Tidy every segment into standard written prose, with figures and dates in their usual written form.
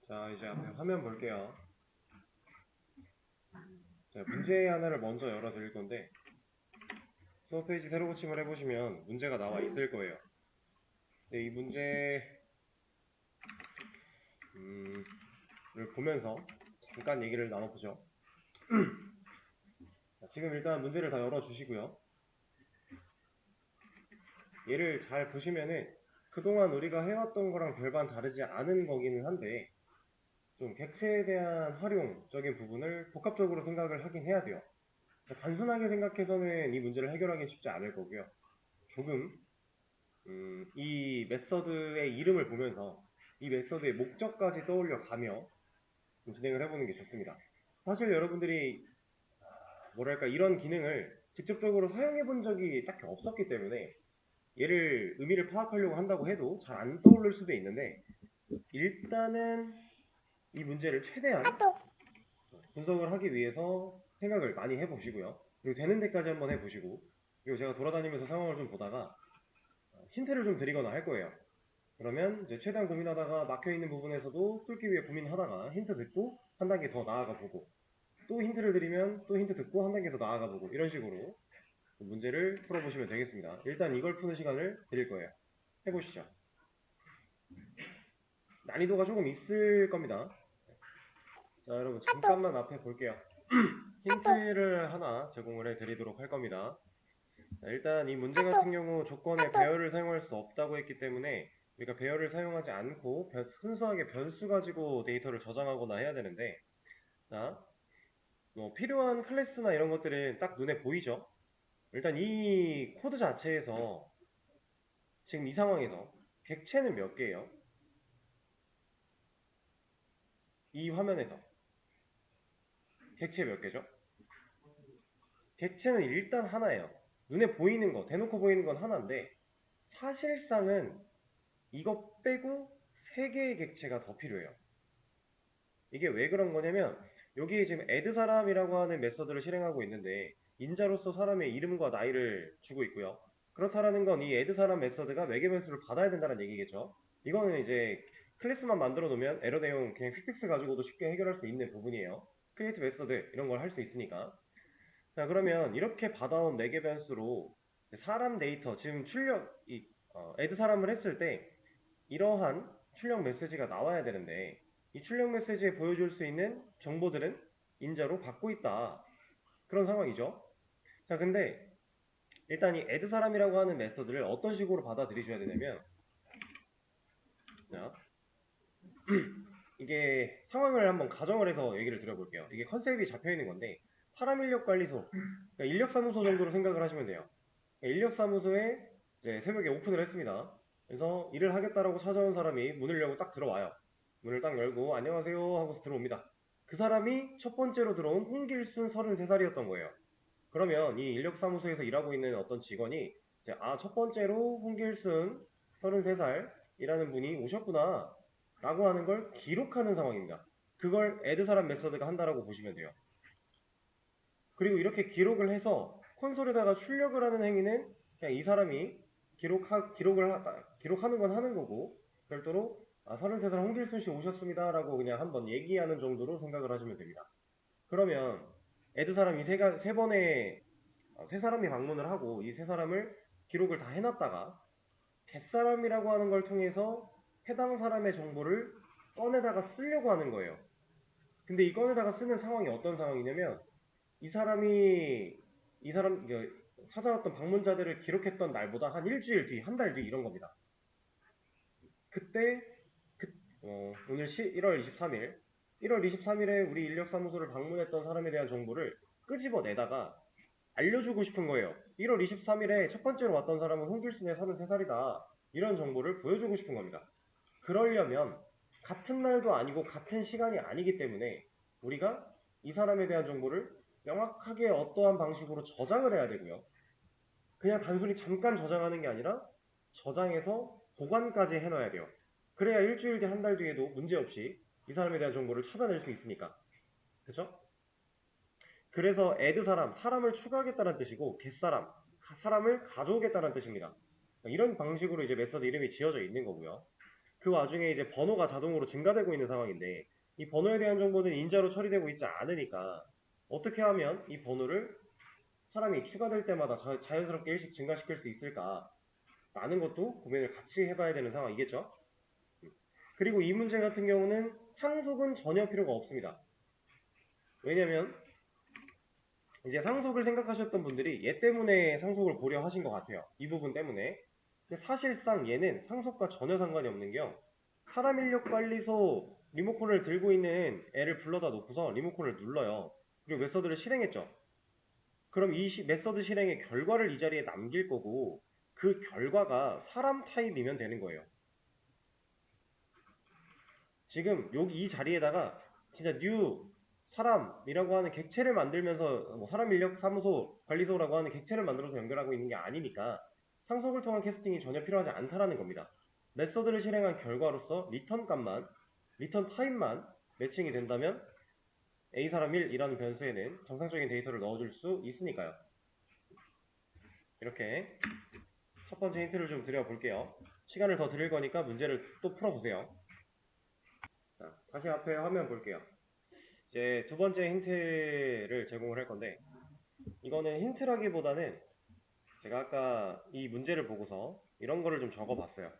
자, 이제 앞에 화면 볼게요. 자, 문제 하나를 먼저 열어드릴 건데, 수업 페이지 새로 고침을 해보시면 문제가 나와 있을 거예요. 근데 이 문제를 보면서 잠깐 얘기를 나눠보죠. 자, 지금 일단 문제를 다 열어주시고요. 얘를 잘 보시면은 그동안 우리가 해왔던 거랑 별반 다르지 않은 거기는 한데, 좀 객체에 대한 활용적인 부분을 복합적으로 생각을 하긴 해야 돼요. 단순하게 생각해서는 이 문제를 해결하기 쉽지 않을 거고요. 조금 이 메서드의 이름을 보면서 이 메서드의 목적까지 떠올려 가며 진행을 해보는 게 좋습니다. 사실 여러분들이 뭐랄까 이런 기능을 직접적으로 사용해 본 적이 딱히 없었기 때문에 얘를 의미를 파악하려고 한다고 해도 잘 안 떠오를 수도 있는데, 일단은 이 문제를 최대한 분석을 하기 위해서 생각을 많이 해보시고요. 그리고 되는 데까지 한번 해보시고, 그리고 제가 돌아다니면서 상황을 좀 보다가 힌트를 좀 드리거나 할 거예요. 그러면 이제 최대한 고민하다가 막혀있는 부분에서도 뚫기 위해 고민하다가 힌트 듣고 한 단계 더 나아가 보고, 또 힌트를 드리면 또 힌트 듣고 한 단계 더 나아가 보고, 이런 식으로 문제를 풀어보시면 되겠습니다. 일단 이걸 푸는 시간을 드릴 거예요. 해보시죠. 난이도가 조금 있을 겁니다. 자, 여러분 잠깐만 앞에 볼게요. 힌트를 하나 제공을 해드리도록 할 겁니다. 자, 일단 이 문제 같은 경우 조건에 배열을 사용할 수 없다고 했기 때문에 우리가 배열을 사용하지 않고 순수하게 변수 가지고 데이터를 저장하거나 해야 되는데, 자, 뭐 필요한 클래스나 이런 것들은 딱 눈에 보이죠? 일단 이 코드 자체에서 지금 이 상황에서 객체는 몇 개예요? 이 화면에서 객체 몇 개죠? 객체는 일단 하나예요. 눈에 보이는 거, 대놓고 보이는 건 하나인데, 사실상은 이거 빼고 3개의 객체가 더 필요해요. 이게 왜 그런 거냐면, 여기 지금 add 사람이라고 하는 메서드를 실행하고 있는데, 인자로서 사람의 이름과 나이를 주고 있고요. 그렇다라는 건 이 add 사람 메서드가 매개 변수를 받아야 된다는 얘기겠죠. 이거는 이제 클래스만 만들어 놓으면 에러 내용 그냥 픽픽스 가지고도 쉽게 해결할 수 있는 부분이에요. 크리에이트 메서드 이런 걸 할 수 있으니까. 자, 그러면 이렇게 받아온 매개 변수로 사람 데이터, 지금 add 사람을 했을 때 이러한 출력 메시지가 나와야 되는데, 이 출력 메시지에 보여줄 수 있는 정보들은 인자로 받고 있다, 그런 상황이죠. 자, 근데 일단 이 add 사람이라고 하는 메서드를 어떤 식으로 받아들이셔야 되냐면, 자, 이게 상황을 한번 가정을 해서 얘기를 드려볼게요. 이게 컨셉이 잡혀 있는 건데, 사람 인력관리소, 그러니까 인력사무소 정도로 생각을 하시면 돼요. 인력사무소에 이제 새벽에 오픈을 했습니다. 그래서 일을 하겠다라고 찾아온 사람이 문을 열고 딱 들어와요. 문을 딱 열고 안녕하세요 하고서 들어옵니다. 그 사람이 첫 번째로 들어온 홍길순 33살이었던 거예요. 그러면 이 인력사무소에서 일하고 있는 어떤 직원이 이제 첫 번째로 홍길순 33살이라는 분이 오셨구나 라고 하는 걸 기록하는 상황입니다. 그걸 add 사람 메서드가 한다라고 보시면 돼요. 그리고 이렇게 기록을 해서 콘솔에다가 출력을 하는 행위는 그냥 이 사람이 기록하는 건 하는 거고, 별도로 33살 홍길순 씨 오셨습니다 라고 그냥 한번 얘기하는 정도로 생각을 하시면 됩니다. 그러면 애드 사람이 세 번에 세 사람이 방문을 하고 이 세 사람을 기록을 다 해놨다가 갯사람이라고 하는 걸 통해서 해당 사람의 정보를 꺼내다가 쓰려고 하는 거예요. 근데 이 꺼내다가 쓰는 상황이 어떤 상황이냐면, 이 사람이 찾아왔던 방문자들을 기록했던 날보다 한 일주일 뒤, 한 달 뒤 이런 겁니다. 그때 오늘 1월 23일 1월 23일에 우리 인력사무소를 방문했던 사람에 대한 정보를 끄집어내다가 알려주고 싶은 거예요. 1월 23일에 첫 번째로 왔던 사람은 홍길순의 33살이다. 이런 정보를 보여주고 싶은 겁니다. 그러려면 같은 날도 아니고 같은 시간이 아니기 때문에 우리가 이 사람에 대한 정보를 명확하게 어떠한 방식으로 저장을 해야 되고요. 그냥 단순히 잠깐 저장하는 게 아니라 저장해서 보관까지 해놔야 돼요. 그래야 일주일 뒤, 한 달 뒤에도 문제없이 이 사람에 대한 정보를 찾아낼 수 있으니까. 그죠? 그래서 add 사람을 추가하겠다는 뜻이고, get 사람을 가져오겠다는 뜻입니다. 이런 방식으로 이제 메서드 이름이 지어져 있는 거고요. 그 와중에 이제 번호가 자동으로 증가되고 있는 상황인데 이 번호에 대한 정보는 인자로 처리되고 있지 않으니까 어떻게 하면 이 번호를 사람이 추가될 때마다 자연스럽게 일씩 증가시킬 수 있을까 라는 것도 고민을 같이 해봐야 되는 상황이겠죠. 그리고 이 문제 같은 경우는 상속은 전혀 필요가 없습니다. 왜냐면 이제 상속을 생각하셨던 분들이 얘 때문에 상속을 고려 하신 것 같아요. 이 부분 때문에. 근데 사실상 얘는 상속과 전혀 상관이 없는 게 사람 인력 관리소 리모컨을 들고 있는 애를 불러다 놓고서 리모컨을 눌러요. 그리고 메서드를 실행했죠. 그럼 이 메서드 실행의 결과를 이 자리에 남길 거고 그 결과가 사람 타입이면 되는 거예요. 지금 여기 이 자리에다가 진짜 new 사람이라고 하는 객체를 만들면서 뭐 사람 인력 사무소 관리소라고 하는 객체를 만들어서 연결하고 있는 게 아니니까 상속을 통한 캐스팅이 전혀 필요하지 않다라는 겁니다. 메서드를 실행한 결과로서 리턴 값만 리턴 타입만 매칭이 된다면 A 사람 1이라는 변수에는 정상적인 데이터를 넣어줄 수 있으니까요. 이렇게 첫 번째 힌트를 좀 드려볼게요. 시간을 더 드릴 거니까 문제를 또 풀어보세요. 자, 다시 앞에 화면 볼게요. 이제 두 번째 힌트를 제공을 할 건데 이거는 힌트라기보다는 제가 아까 이 문제를 보고서 이런 거를 좀 적어봤어요.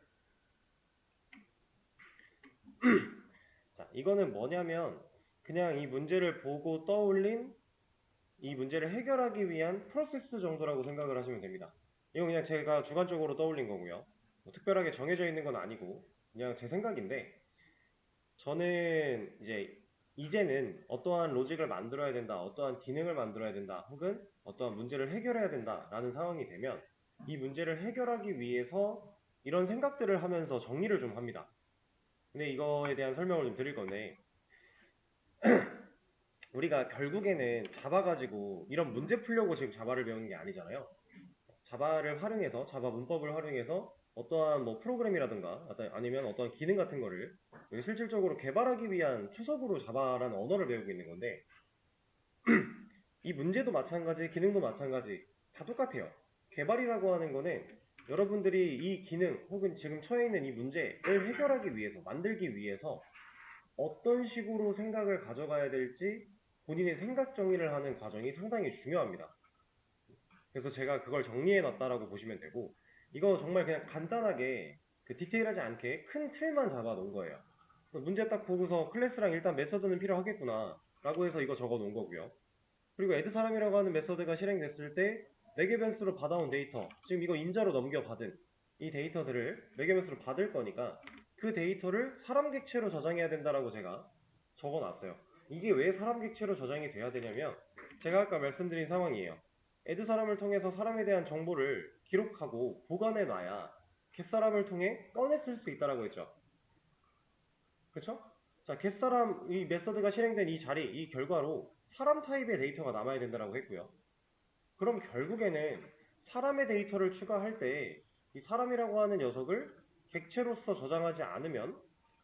자, 이거는 뭐냐면 그냥 이 문제를 보고 떠올린 이 문제를 해결하기 위한 프로세스 정도라고 생각을 하시면 됩니다. 이건 그냥 제가 주관적으로 떠올린 거고요. 뭐 특별하게 정해져 있는 건 아니고 그냥 제 생각인데 저는 이제는 어떠한 로직을 만들어야 된다, 어떠한 기능을 만들어야 된다, 혹은 어떠한 문제를 해결해야 된다라는 상황이 되면 이 문제를 해결하기 위해서 이런 생각들을 하면서 정리를 좀 합니다. 근데 이거에 대한 설명을 좀 드릴 건데 우리가 결국에는 자바 가지고 이런 문제 풀려고 지금 자바를 배우는 게 아니잖아요. 자바를 활용해서 자바 문법을 활용해서 어떠한 뭐 프로그램이라든가 아니면 어떠한 기능 같은 거를 실질적으로 개발하기 위한 초석으로 자바라는 언어를 배우고 있는 건데 이 문제도 마찬가지, 기능도 마찬가지 다 똑같아요. 개발이라고 하는 거는 여러분들이 이 기능 혹은 지금 처해 있는 이 문제를 해결하기 위해서 만들기 위해서 어떤 식으로 생각을 가져가야 될지 본인의 생각 정리를 하는 과정이 상당히 중요합니다. 그래서 제가 그걸 정리해 놨다라고 보시면 되고 이거 정말 그냥 간단하게 그 디테일하지 않게 큰 틀만 잡아 놓은 거예요. 문제 딱 보고서 클래스랑 일단 메서드는 필요하겠구나 라고 해서 이거 적어 놓은 거고요. 그리고 애드 사람이라고 하는 메서드가 실행됐을 때 매개 변수로 받아온 데이터 지금 이거 인자로 넘겨받은 이 데이터들을 매개 변수로 받을 거니까 그 데이터를 사람 객체로 저장해야 된다라고 제가 적어 놨어요. 이게 왜 사람 객체로 저장이 돼야 되냐면 제가 아까 말씀드린 상황이에요. 애드 사람을 통해서 사람에 대한 정보를 기록하고 보관해 놔야 겟사람을 통해 꺼내 쓸 수 있다라고 했죠. 그쵸? 자, 겟사람 이 메서드가 실행된 이 자리, 이 결과로 사람 타입의 데이터가 남아야 된다라고 했고요. 그럼 결국에는 사람의 데이터를 추가할 때 이 사람이라고 하는 녀석을 객체로서 저장하지 않으면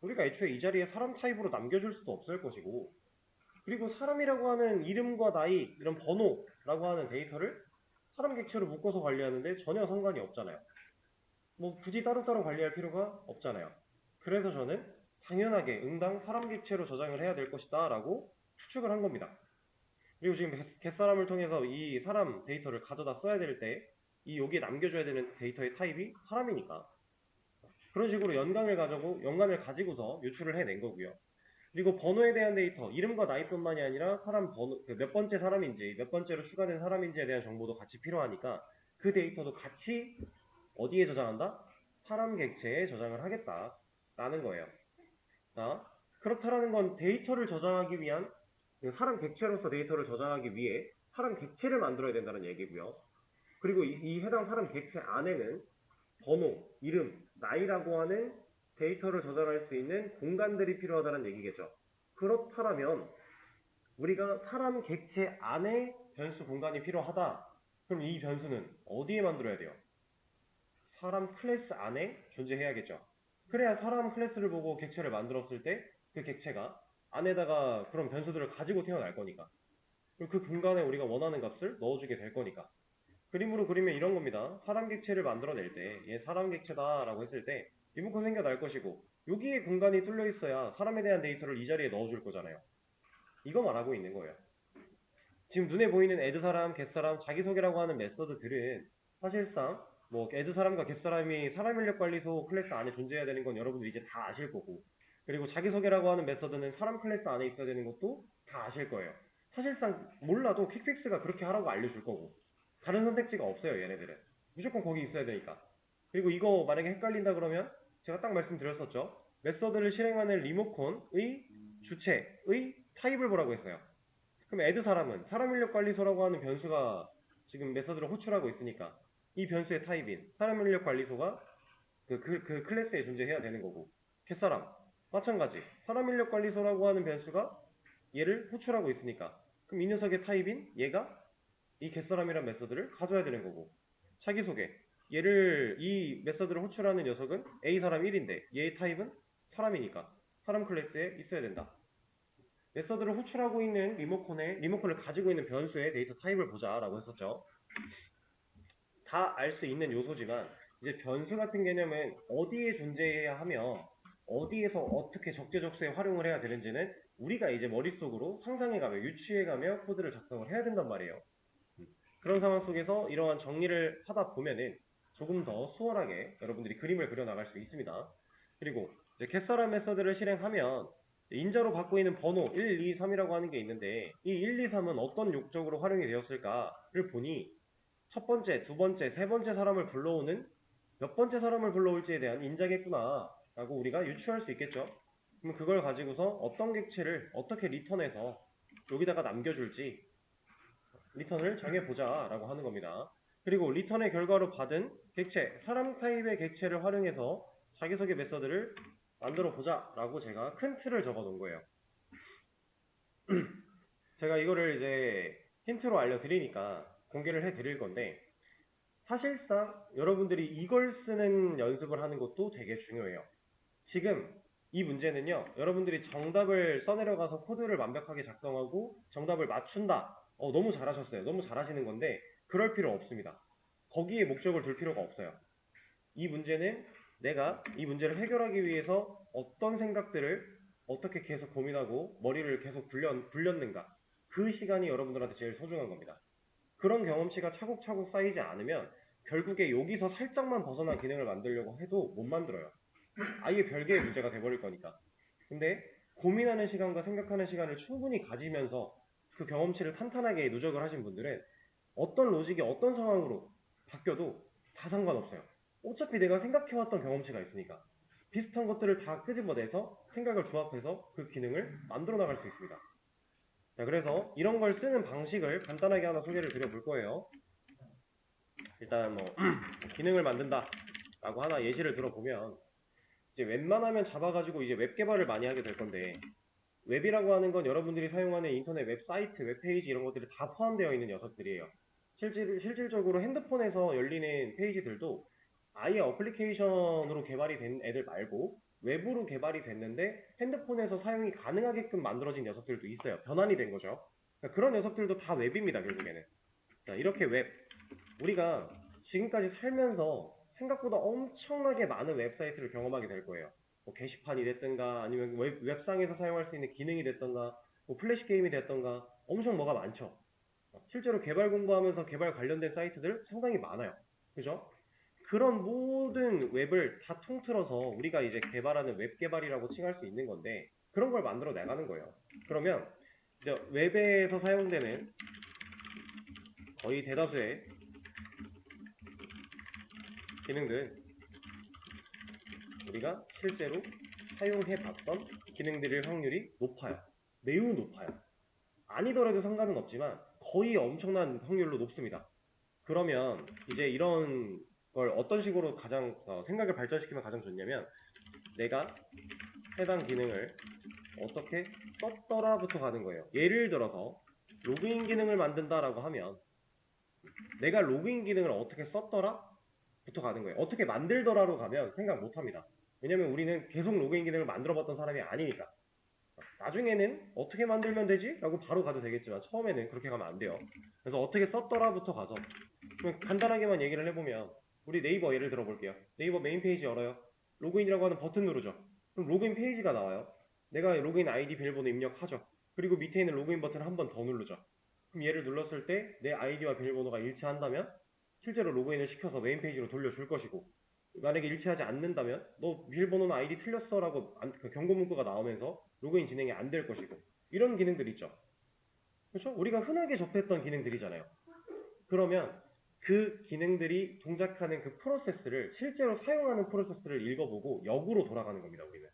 우리가 애초에 이 자리에 사람 타입으로 남겨줄 수도 없을 것이고 그리고 사람이라고 하는 이름과 나이, 이런 번호라고 하는 데이터를 사람 객체로 묶어서 관리하는데 전혀 상관이 없잖아요. 뭐 굳이 따로따로 관리할 필요가 없잖아요. 그래서 저는 당연하게 응당 사람 객체로 저장을 해야 될 것이다 라고 추측을 한 겁니다. 그리고 지금 겟사람을 통해서 이 사람 데이터를 가져다 써야 될 때 이 여기에 남겨줘야 되는 데이터의 타입이 사람이니까 그런 식으로 연관을 가지고서 유출을 해낸 거고요. 그리고 번호에 대한 데이터, 이름과 나이뿐만이 아니라 사람 번호, 몇 번째 사람인지, 몇 번째로 추가된 사람인지에 대한 정보도 같이 필요하니까 그 데이터도 같이 어디에 저장한다? 사람 객체에 저장을 하겠다라는 거예요. 자, 그렇다라는 건 데이터를 저장하기 위한 사람 객체로서 데이터를 저장하기 위해 사람 객체를 만들어야 된다는 얘기고요. 그리고 이 해당 사람 객체 안에는 번호, 이름, 나이라고 하는 데이터를 저장할 수 있는 공간들이 필요하다는 얘기겠죠. 그렇다면 우리가 사람 객체 안에 변수 공간이 필요하다. 그럼 이 변수는 어디에 만들어야 돼요? 사람 클래스 안에 존재해야겠죠. 그래야 사람 클래스를 보고 객체를 만들었을 때 그 객체가 안에다가 그런 변수들을 가지고 태어날 거니까. 그리고 그 공간에 우리가 원하는 값을 넣어주게 될 거니까. 그림으로 그리면 이런 겁니다. 사람 객체를 만들어낼 때 얘 사람 객체다 라고 했을 때 리모컨 생겨날 것이고 여기에 공간이 뚫려 있어야 사람에 대한 데이터를 이 자리에 넣어줄 거잖아요. 이거 말하고 있는 거예요. 지금 눈에 보이는 add 사람, get 사람, 자기소개라고 하는 메서드들은 사실상 뭐 add 사람과 get 사람이 사람 인력 관리소 클래스 안에 존재해야 되는 건 여러분들이 이제 다 아실 거고, 그리고 자기소개라고 하는 메서드는 사람 클래스 안에 있어야 되는 것도 다 아실 거예요. 사실상 몰라도 퀵픽스가 그렇게 하라고 알려줄 거고, 다른 선택지가 없어요, 얘네들은. 무조건 거기 있어야 되니까. 그리고 이거 만약에 헷갈린다 그러면 제가 딱 말씀드렸었죠. 메서드를 실행하는 리모컨의 주체의 타입을 보라고 했어요. 그럼 add 사람은 사람 인력 관리소라고 하는 변수가 지금 메서드를 호출하고 있으니까 이 변수의 타입인 사람 인력 관리소가 그 클래스에 존재해야 되는 거고, 캣사람 마찬가지 사람 인력 관리소라고 하는 변수가 얘를 호출하고 있으니까 그럼 이 녀석의 타입인 얘가 이 겟사람이란 메서드를 가져야 되는 거고, 자기소개 얘를 이 메서드를 호출하는 녀석은 A 사람 1인데 얘의 타입은 사람이니까 사람 클래스에 있어야 된다. 메서드를 호출하고 있는 리모컨을 가지고 있는 변수의 데이터 타입을 보자라고 했었죠. 다 알 수 있는 요소지만 이제 변수 같은 개념은 어디에 존재해야 하며 어디에서 어떻게 적재적소에 활용을 해야 되는지는 우리가 이제 머릿속으로 상상해가며 유추해가며 코드를 작성을 해야 된단 말이에요. 그런 상황 속에서 이러한 정리를 하다 보면은 조금 더 수월하게 여러분들이 그림을 그려나갈 수 있습니다. 그리고 이제 겟사람 메서드를 실행하면 인자로 받고 있는 번호 1, 2, 3이라고 하는 게 있는데 이 1, 2, 3은 어떤 욕적으로 활용이 되었을까를 보니 첫 번째, 두 번째, 세 번째 사람을 불러오는 몇 번째 사람을 불러올지에 대한 인자겠구나 라고 우리가 유추할 수 있겠죠. 그럼 그걸 가지고서 어떤 객체를 어떻게 리턴해서 여기다가 남겨줄지 리턴을 정해보자 라고 하는 겁니다. 그리고 리턴의 결과로 받은 객체, 사람 타입의 객체를 활용해서 자기소개 메서드를 만들어 보자 라고 제가 큰 틀을 적어 놓은 거예요. 제가 이거를 이제 힌트로 알려드리니까 공개를 해드릴 건데, 사실상 여러분들이 이걸 쓰는 연습을 하는 것도 되게 중요해요. 지금 이 문제는요, 여러분들이 정답을 써내려가서 코드를 완벽하게 작성하고 정답을 맞춘다. 너무 잘하셨어요. 너무 잘하시는 건데 그럴 필요 없습니다. 거기에 목적을 둘 필요가 없어요. 이 문제는 내가 이 문제를 해결하기 위해서 어떤 생각들을 어떻게 계속 고민하고 머리를 계속 굴렸는가, 그 시간이 여러분들한테 제일 소중한 겁니다. 그런 경험치가 차곡차곡 쌓이지 않으면 결국에 여기서 살짝만 벗어난 기능을 만들려고 해도 못 만들어요. 아예 별개의 문제가 돼버릴 거니까. 근데 고민하는 시간과 생각하는 시간을 충분히 가지면서 그 경험치를 탄탄하게 누적을 하신 분들은 어떤 로직이 어떤 상황으로 바뀌어도 다 상관없어요. 어차피 내가 생각해왔던 경험치가 있으니까 비슷한 것들을 다 끄집어내서 생각을 조합해서 그 기능을 만들어 나갈 수 있습니다. 자, 그래서 이런 걸 쓰는 방식을 간단하게 하나 소개를 드려볼 거예요. 일단 뭐 기능을 만든다 라고 하나 예시를 들어보면, 이제 웬만하면 잡아가지고 이제 웹 개발을 많이 하게 될 건데, 웹이라고 하는 건 여러분들이 사용하는 인터넷 웹사이트, 웹페이지 이런 것들이 다 포함되어 있는 녀석들이에요. 실질적으로 핸드폰에서 열리는 페이지들도 아예 어플리케이션으로 개발이 된 애들 말고 웹으로 개발이 됐는데 핸드폰에서 사용이 가능하게끔 만들어진 녀석들도 있어요. 변환이 된 거죠. 그러니까 그런 녀석들도 다 웹입니다, 결국에는. 자, 이렇게 웹, 우리가 지금까지 살면서 생각보다 엄청나게 많은 웹사이트를 경험하게 될 거예요. 뭐 게시판이 됐든가 아니면 웹상에서 사용할 수 있는 기능이 됐던가 뭐 플래시 게임이 됐던가 엄청 뭐가 많죠. 실제로 개발 공부하면서 개발 관련된 사이트들 상당히 많아요. 그죠? 그런 모든 웹을 다 통틀어서 우리가 이제 개발하는 웹 개발이라고 칭할 수 있는 건데, 그런 걸 만들어 나가는 거예요. 그러면 이제 웹에서 사용되는 거의 대다수의 기능들, 우리가 실제로 사용해봤던 기능들일 확률이 높아요. 매우 높아요. 아니더라도 상관은 없지만 거의 엄청난 확률로 높습니다. 그러면 이제 이런 걸 어떤 식으로 가장 생각을 발전시키면 가장 좋냐면, 내가 해당 기능을 어떻게 썼더라부터 가는 거예요. 예를 들어서 로그인 기능을 만든다라고 하면 내가 로그인 기능을 어떻게 썼더라? 부터 가는 거예요. 어떻게 만들더라로 가면 생각 못 합니다. 왜냐면 우리는 계속 로그인 기능을 만들어 봤던 사람이 아니니까. 나중에는 어떻게 만들면 되지? 라고 바로 가도 되겠지만 처음에는 그렇게 가면 안 돼요. 그래서 어떻게 썼더라부터 가서 간단하게만 얘기를 해보면, 우리 네이버 예를 들어 볼게요. 네이버 메인 페이지 열어요. 로그인이라고 하는 버튼 누르죠. 그럼 로그인 페이지가 나와요. 내가 로그인 아이디 비밀번호 입력하죠. 그리고 밑에 있는 로그인 버튼을 한 번 더 누르죠. 그럼 얘를 눌렀을 때 내 아이디와 비밀번호가 일치한다면 실제로 로그인을 시켜서 메인 페이지로 돌려줄 것이고, 만약에 일치하지 않는다면 너 비밀번호나 아이디 틀렸어 라고 그 경고 문구가 나오면서 로그인 진행이 안 될 것이고, 이런 기능들 있죠. 그렇죠? 우리가 흔하게 접했던 기능들이잖아요. 그러면 그 기능들이 동작하는 그 프로세스를, 실제로 사용하는 프로세스를 읽어보고 역으로 돌아가는 겁니다, 우리는.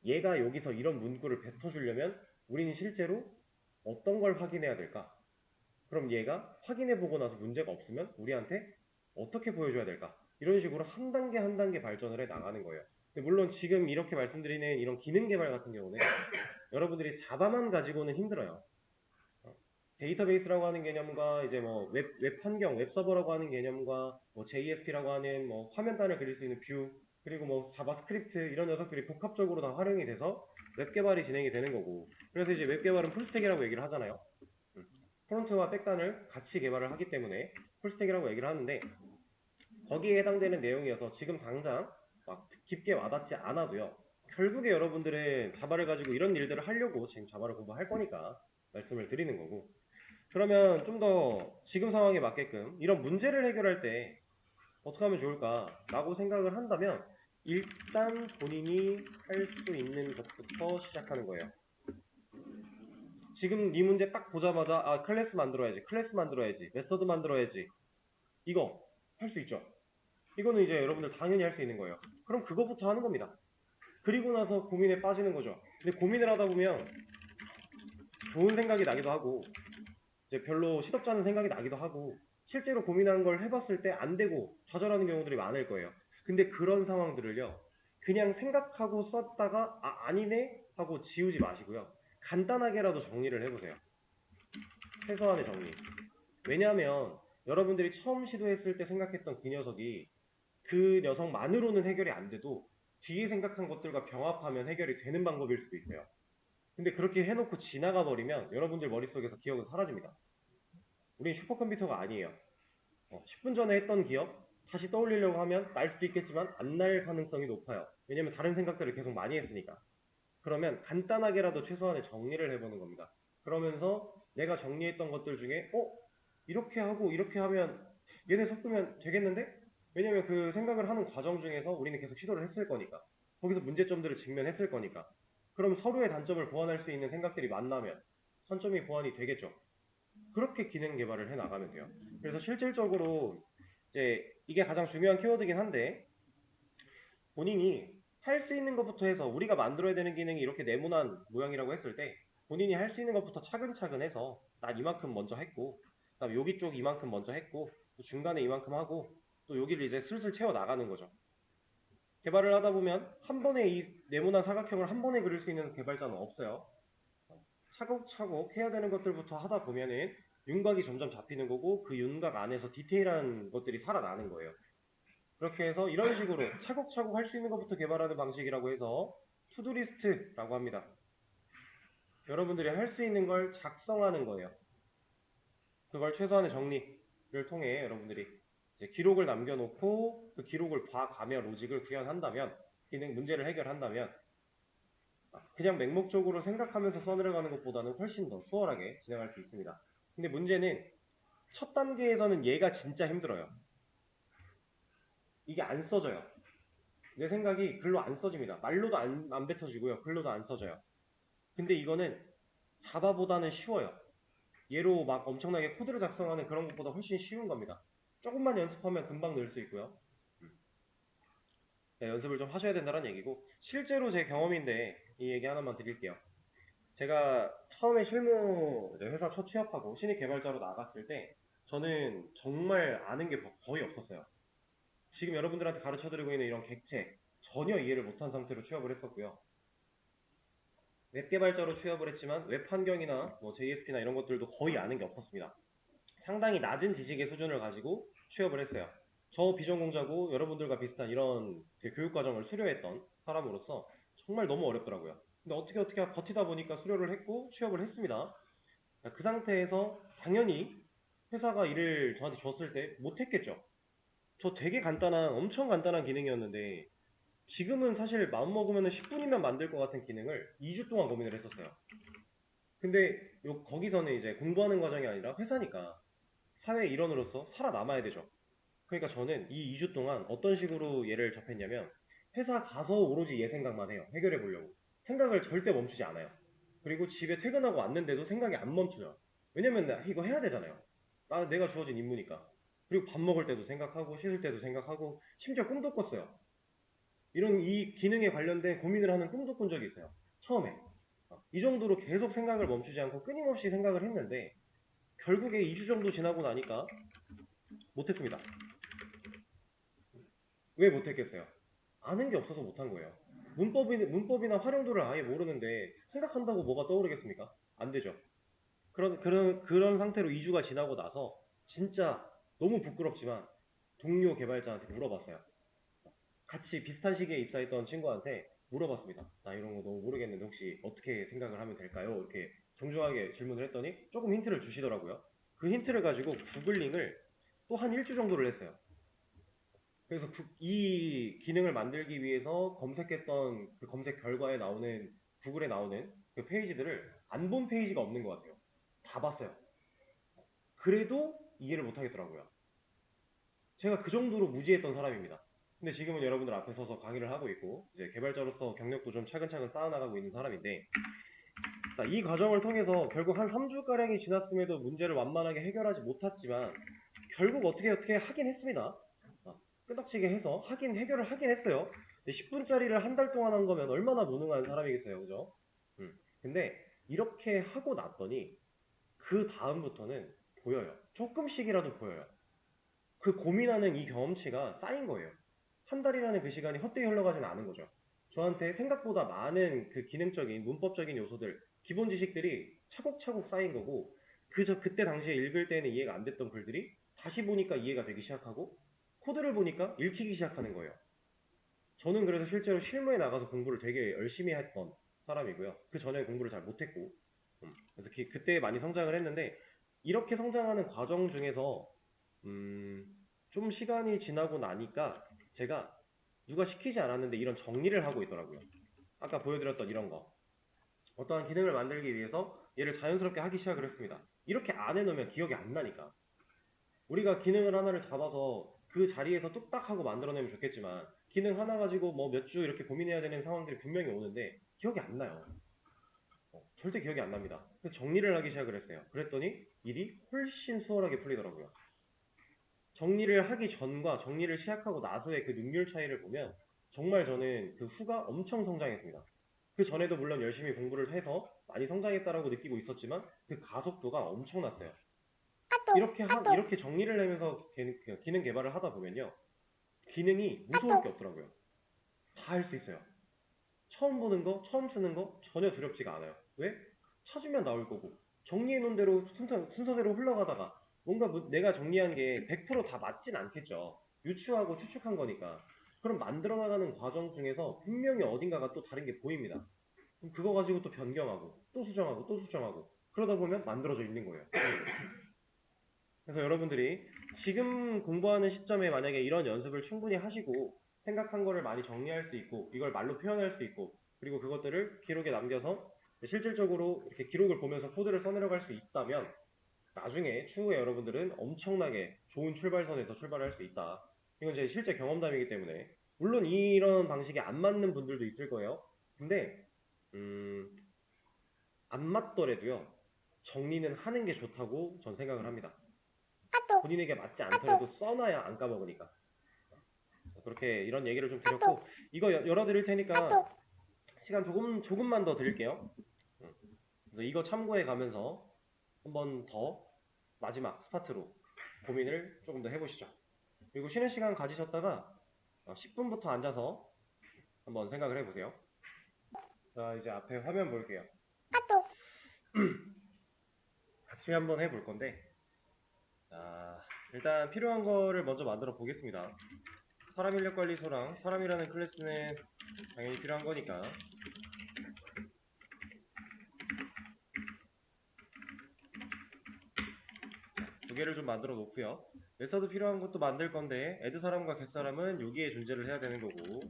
얘가 여기서 이런 문구를 뱉어주려면 우리는 실제로 어떤 걸 확인해야 될까? 그럼 얘가 확인해보고 나서 문제가 없으면 우리한테 어떻게 보여줘야 될까? 이런 식으로 한 단계 한 단계 발전을 해 나가는 거예요. 물론 지금 이렇게 말씀드리는 이런 기능 개발 같은 경우는 여러분들이 자바만 가지고는 힘들어요. 데이터베이스라고 하는 개념과 이제 뭐 웹 환경, 웹 서버라고 하는 개념과 뭐 JSP라고 하는 뭐 화면단을 그릴 수 있는 뷰, 그리고 뭐 자바스크립트 이런 녀석들이 복합적으로 다 활용이 돼서 웹 개발이 진행이 되는 거고, 그래서 이제 웹 개발은 풀스택이라고 얘기를 하잖아요. 프론트와 백단을 같이 개발을 하기 때문에 풀스택이라고 얘기를 하는데, 거기에 해당되는 내용이어서 지금 당장 막 깊게 와닿지 않아도요. 결국에 여러분들은 자바를 가지고 이런 일들을 하려고 지금 자바를 공부할 거니까 말씀을 드리는 거고, 그러면 좀 더 지금 상황에 맞게끔 이런 문제를 해결할 때 어떻게 하면 좋을까라고 생각을 한다면, 일단 본인이 할 수 있는 것부터 시작하는 거예요. 지금 이 문제 딱 보자마자 클래스 만들어야지, 메서드 만들어야지, 이거 할 수 있죠. 이거는 이제 여러분들 당연히 할 수 있는 거예요. 그럼 그거부터 하는 겁니다. 그리고 나서 고민에 빠지는 거죠. 근데 고민을 하다 보면 좋은 생각이 나기도 하고, 이제 별로 시덥지 않은 생각이 나기도 하고, 실제로 고민한 걸 해봤을 때 안 되고 좌절하는 경우들이 많을 거예요. 근데 그런 상황들을요, 그냥 생각하고 썼다가 아니네 하고 지우지 마시고요. 간단하게라도 정리를 해보세요. 최소한의 정리. 왜냐하면 여러분들이 처음 시도했을 때 생각했던 그 녀석이 그 녀석만으로는 해결이 안 돼도 뒤에 생각한 것들과 병합하면 해결이 되는 방법일 수도 있어요. 근데 그렇게 해놓고 지나가 버리면 여러분들 머릿속에서 기억은 사라집니다. 우린 슈퍼컴퓨터가 아니에요. 10분 전에 했던 기억 다시 떠올리려고 하면 날 수도 있겠지만 안 날 가능성이 높아요. 왜냐면 다른 생각들을 계속 많이 했으니까. 그러면 간단하게라도 최소한의 정리를 해보는 겁니다. 그러면서 내가 정리했던 것들 중에 이렇게 하고 이렇게 하면 얘네 섞으면 되겠는데? 왜냐면 그 생각을 하는 과정 중에서 우리는 계속 시도를 했을 거니까. 거기서 문제점들을 직면했을 거니까. 그럼 서로의 단점을 보완할 수 있는 생각들이 만나면 선점이 보완이 되겠죠. 그렇게 기능 개발을 해 나가면 돼요. 그래서 실질적으로 이제 이게 가장 중요한 키워드긴 한데, 본인이 할 수 있는 것부터 해서 우리가 만들어야 되는 기능이 이렇게 네모난 모양이라고 했을 때 본인이 할 수 있는 것부터 차근차근 해서 난 이만큼 먼저 했고, 그다음 여기 쪽 이만큼 먼저 했고, 또 중간에 이만큼 하고, 또 여기를 이제 슬슬 채워 나가는 거죠. 개발을 하다 보면 한 번에 이 네모난 사각형을 한 번에 그릴 수 있는 개발자는 없어요. 차곡차곡 해야 되는 것들부터 하다 보면은 윤곽이 점점 잡히는 거고, 그 윤곽 안에서 디테일한 것들이 살아나는 거예요. 그렇게 해서 이런 식으로 차곡차곡 할 수 있는 것부터 개발하는 방식이라고 해서 투두리스트라고 합니다. 여러분들이 할 수 있는 걸 작성하는 거예요. 그걸 최소한의 정리를 통해 여러분들이 이제 기록을 남겨놓고 그 기록을 봐가며 로직을 구현한다면, 기능 문제를 해결한다면 그냥 맹목적으로 생각하면서 써내려가는 것보다는 훨씬 더 수월하게 진행할 수 있습니다. 근데 문제는 첫 단계에서는 얘가 진짜 힘들어요. 이게 안 써져요. 내 생각이 글로 안 써집니다. 말로도 안 뱉어지고요. 글로도 안 써져요. 근데 이거는 자바보다는 쉬워요. 얘로 막 엄청나게 코드를 작성하는 그런 것보다 훨씬 쉬운 겁니다. 조금만 연습하면 금방 늘 수 있고요. 네, 연습을 좀 하셔야 된다는 얘기고, 실제로 제 경험인데 이 얘기 하나만 드릴게요. 제가 처음에 실무 회사 첫 취업하고 신입 개발자로 나갔을 때 저는 정말 아는 게 거의 없었어요. 지금 여러분들한테 가르쳐드리고 있는 이런 객체 전혀 이해를 못한 상태로 취업을 했었고요. 웹 개발자로 취업을 했지만 웹 환경이나 뭐 JSP나 이런 것들도 거의 아는 게 없었습니다. 상당히 낮은 지식의 수준을 가지고 취업을 했어요. 저 비전공자고 여러분들과 비슷한 이런 그 교육 과정을 수료했던 사람으로서 정말 너무 어렵더라고요. 근데 어떻게 버티다 보니까 수료를 했고 취업을 했습니다. 그 상태에서 당연히 회사가 일을 저한테 줬을 때 못했겠죠. 저 되게 간단한, 엄청 간단한 기능이었는데 지금은 사실 마음먹으면 10분이면 만들 것 같은 기능을 2주 동안 고민을 했었어요. 근데 거기서는 이제 공부하는 과정이 아니라 회사니까 사회 일원으로서 살아남아야 되죠. 그러니까 저는 이 2주 동안 어떤 식으로 얘를 접했냐면 회사 가서 오로지 얘 생각만 해요. 해결해 보려고. 생각을 절대 멈추지 않아요. 그리고 집에 퇴근하고 왔는데도 생각이 안 멈춰요. 왜냐면 나 이거 해야 되잖아요. 내가 주어진 임무니까. 그리고 밥 먹을 때도 생각하고 씻을 때도 생각하고 심지어 꿈도 꿨어요. 이런 이 기능에 관련된 고민을 하는 꿈도 꾼 적이 있어요. 처음에. 이 정도로 계속 생각을 멈추지 않고 끊임없이 생각을 했는데 결국에 2주 정도 지나고 나니까 못했습니다. 왜 못했겠어요? 아는 게 없어서 못한 거예요. 문법이나 활용도를 아예 모르는데 생각한다고 뭐가 떠오르겠습니까? 안 되죠. 그런 상태로 2주가 지나고 나서 진짜 너무 부끄럽지만 동료 개발자한테 물어봤어요. 같이 비슷한 시기에 입사했던 친구한테 물어봤습니다. 나 이런 거 너무 모르겠는데 혹시 어떻게 생각을 하면 될까요? 이렇게 정중하게 질문을 했더니 조금 힌트를 주시더라고요. 그 힌트를 가지고 구글링을 또 한 1주 정도를 했어요. 그래서 이 기능을 만들기 위해서 검색했던 그 검색 결과에 나오는 구글에 나오는 그 페이지들을 안 본 페이지가 없는 것 같아요. 다 봤어요. 그래도 이해를 못 하겠더라고요. 제가 그 정도로 무지했던 사람입니다. 근데 지금은 여러분들 앞에 서서 강의를 하고 있고 이제 개발자로서 경력도 좀 차근차근 쌓아나가고 있는 사람인데 이 과정을 통해서 결국 한 3주가량이 지났음에도 문제를 완만하게 해결하지 못했지만 결국 어떻게 하긴 했습니다. 끄덕지게 해서 해결을 하긴 했어요. 10분짜리를 한 달 동안 한 거면 얼마나 무능한 사람이겠어요, 그죠? 근데 이렇게 하고 났더니 그 다음부터는 보여요. 조금씩이라도 보여요. 그 고민하는 이 경험치가 쌓인 거예요. 한 달이라는 그 시간이 헛되이 흘러가지는 않은 거죠. 저한테 생각보다 많은 그 기능적인 문법적인 요소들, 기본 지식들이 차곡차곡 쌓인 거고 그때 당시에 읽을 때는 이해가 안 됐던 글들이 다시 보니까 이해가 되기 시작하고 코드를 보니까 읽히기 시작하는 거예요. 저는 그래서 실제로 실무에 나가서 공부를 되게 열심히 했던 사람이고요. 그 전에 공부를 잘 못했고 그래서 그때 많이 성장을 했는데 이렇게 성장하는 과정 중에서 좀 시간이 지나고 나니까 제가 누가 시키지 않았는데 이런 정리를 하고 있더라고요. 아까 보여드렸던 이런 거. 어떠한 기능을 만들기 위해서 얘를 자연스럽게 하기 시작을 했습니다. 이렇게 안 해놓으면 기억이 안 나니까. 우리가 기능을 하나를 잡아서 그 자리에서 뚝딱 하고 만들어내면 좋겠지만 기능 하나 가지고 뭐 몇 주 이렇게 고민해야 되는 상황들이 분명히 오는데 기억이 안 나요. 절대 기억이 안 납니다. 그래서 정리를 하기 시작을 했어요. 그랬더니 일이 훨씬 수월하게 풀리더라고요. 정리를 하기 전과 정리를 시작하고 나서의 그 능률 차이를 보면 정말 저는 그 후가 엄청 성장했습니다. 그 전에도 물론 열심히 공부를 해서 많이 성장했다라고 느끼고 있었지만 그 가속도가 엄청났어요. 이렇게 정리를 하면서 기능 개발을 하다 보면요. 기능이 무서울 게 없더라고요. 다 할 수 있어요. 처음 보는 거, 처음 쓰는 거 전혀 두렵지가 않아요. 왜? 찾으면 나올 거고 정리해 놓은 대로 순서대로 흘러가다가 뭔가 내가 정리한 게 100%다 맞진 않겠죠. 유추하고 추측한 거니까. 그럼 만들어 나가는 과정 중에서 분명히 어딘가가 또 다른 게 보입니다. 그럼 그거 가지고 또 변경하고 또 수정하고 또 수정하고 그러다 보면 만들어져 있는 거예요. 그래서 여러분들이 지금 공부하는 시점에 만약에 이런 연습을 충분히 하시고 생각한 거를 많이 정리할 수 있고 이걸 말로 표현할 수 있고 그리고 그것들을 기록에 남겨서 실질적으로 이렇게 기록을 보면서 코드를 써내려갈 수 있다면 나중에 추후에 여러분들은 엄청나게 좋은 출발선에서 출발할 수 있다. 이건 제 실제 경험담이기 때문에 물론 이런 방식이 안 맞는 분들도 있을 거예요. 근데 안 맞더라도요. 정리는 하는 게 좋다고 전 생각을 합니다. 본인에게 맞지 않더라도 써놔야 안 까먹으니까. 그렇게 이런 얘기를 좀 드렸고 이거 열어드릴 테니까 시간 조금만 더 드릴게요. 그래서 이거 참고해 가면서 한번 더 마지막 스파트로 고민을 조금 더 해보시죠. 그리고 쉬는 시간 가지셨다가 10분부터 앉아서 한번 생각을 해보세요. 자, 이제 앞에 화면 볼게요. 같이 한번 해볼 건데 자, 일단 필요한 거를 먼저 만들어 보겠습니다. 사람 인력 관리소랑 사람이라는 클래스는 당연히 필요한 거니까 두 개를 좀 만들어 놓고요. 메서드 필요한 것도 만들 건데 add 사람과 get 사람은 여기에 존재를 해야 되는 거고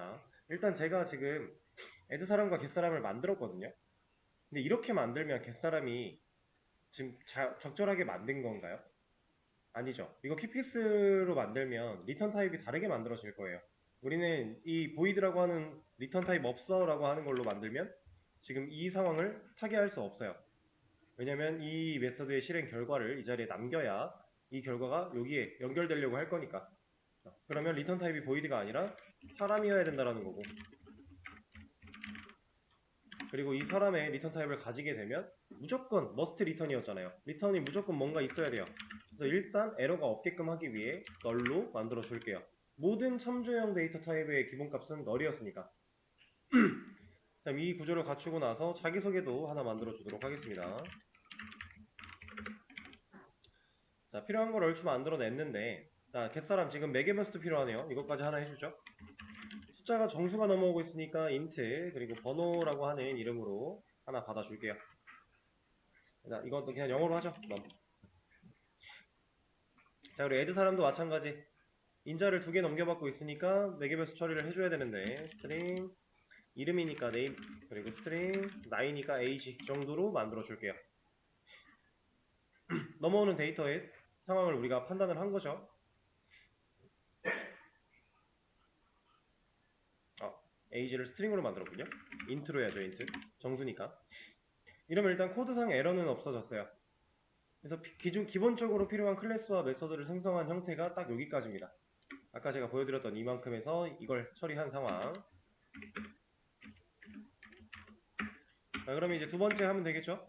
자, 일단 제가 지금 애드사람과 겟사람을 만들었거든요. 근데 이렇게 만들면 겟사람이 지금 적절하게 만든 건가요? 아니죠. 이거 키피스로 만들면 리턴 타입이 다르게 만들어질 거예요. 우리는 이 보이드라고 하는 리턴 타입 없어 라고 하는 걸로 만들면 지금 이 상황을 타개할 수 없어요. 왜냐면 이 메서드의 실행 결과를 이 자리에 남겨야 이 결과가 여기에 연결되려고 할 거니까. 그러면 리턴 타입이 보이드가 아니라 사람이어야 된다라는 거고, 그리고 이 사람의 리턴 타입을 가지게 되면 무조건 머스트 리턴이었잖아요. 리턴이 무조건 뭔가 있어야 돼요. 그래서 일단 에러가 없게끔 하기 위해 널로 만들어 줄게요. 모든 참조형 데이터 타입의 기본값은 널이었으니까. 그럼 이 구조를 갖추고 나서 자기소개도 하나 만들어 주도록 하겠습니다. 자, 필요한 걸 얼추 만들어냈는데, 자, 겟사람 지금 매개변수도 필요하네요. 이것까지 하나 해주죠. 숫자가 정수가 넘어오고 있으니까 인트 그리고 번호라고 하는 이름으로 하나 받아줄게요. 자, 이것도 그냥 영어로 하죠. 자, 그리고 애드사람도 마찬가지. 인자를 2개 넘겨받고 있으니까 매개변수 처리를 해줘야 되는데, 스트링 이름이니까 name, 그리고 스트링 나이니까 age 정도로 만들어 줄게요. 넘어오는 데이터의 상황을 우리가 판단을 한 거죠. age를 스트링으로 만들었군요. 인트로 해야죠. 인트 정수니까. 이러면 일단 코드상 에러는 없어졌어요. 그래서 기본적으로 필요한 클래스와 메서드를 생성한 형태가 딱 여기까지입니다. 아까 제가 보여드렸던 이만큼에서 이걸 처리한 상황. 자, 그러면 이제 두 번째 하면 되겠죠?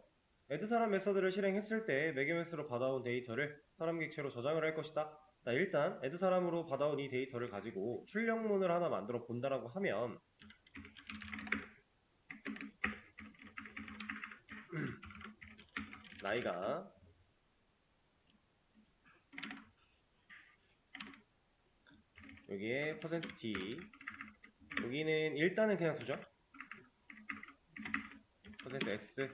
애드사람 메서드를 실행했을 때 매개메스로 받아온 데이터를 사람 객체로 저장을 할 것이다. 자, 일단 애드사람으로 받아온 이 데이터를 가지고 출력문을 하나 만들어 본다라고 하면 나이가 여기에 %t 여기는 일단은 그냥 두죠. %s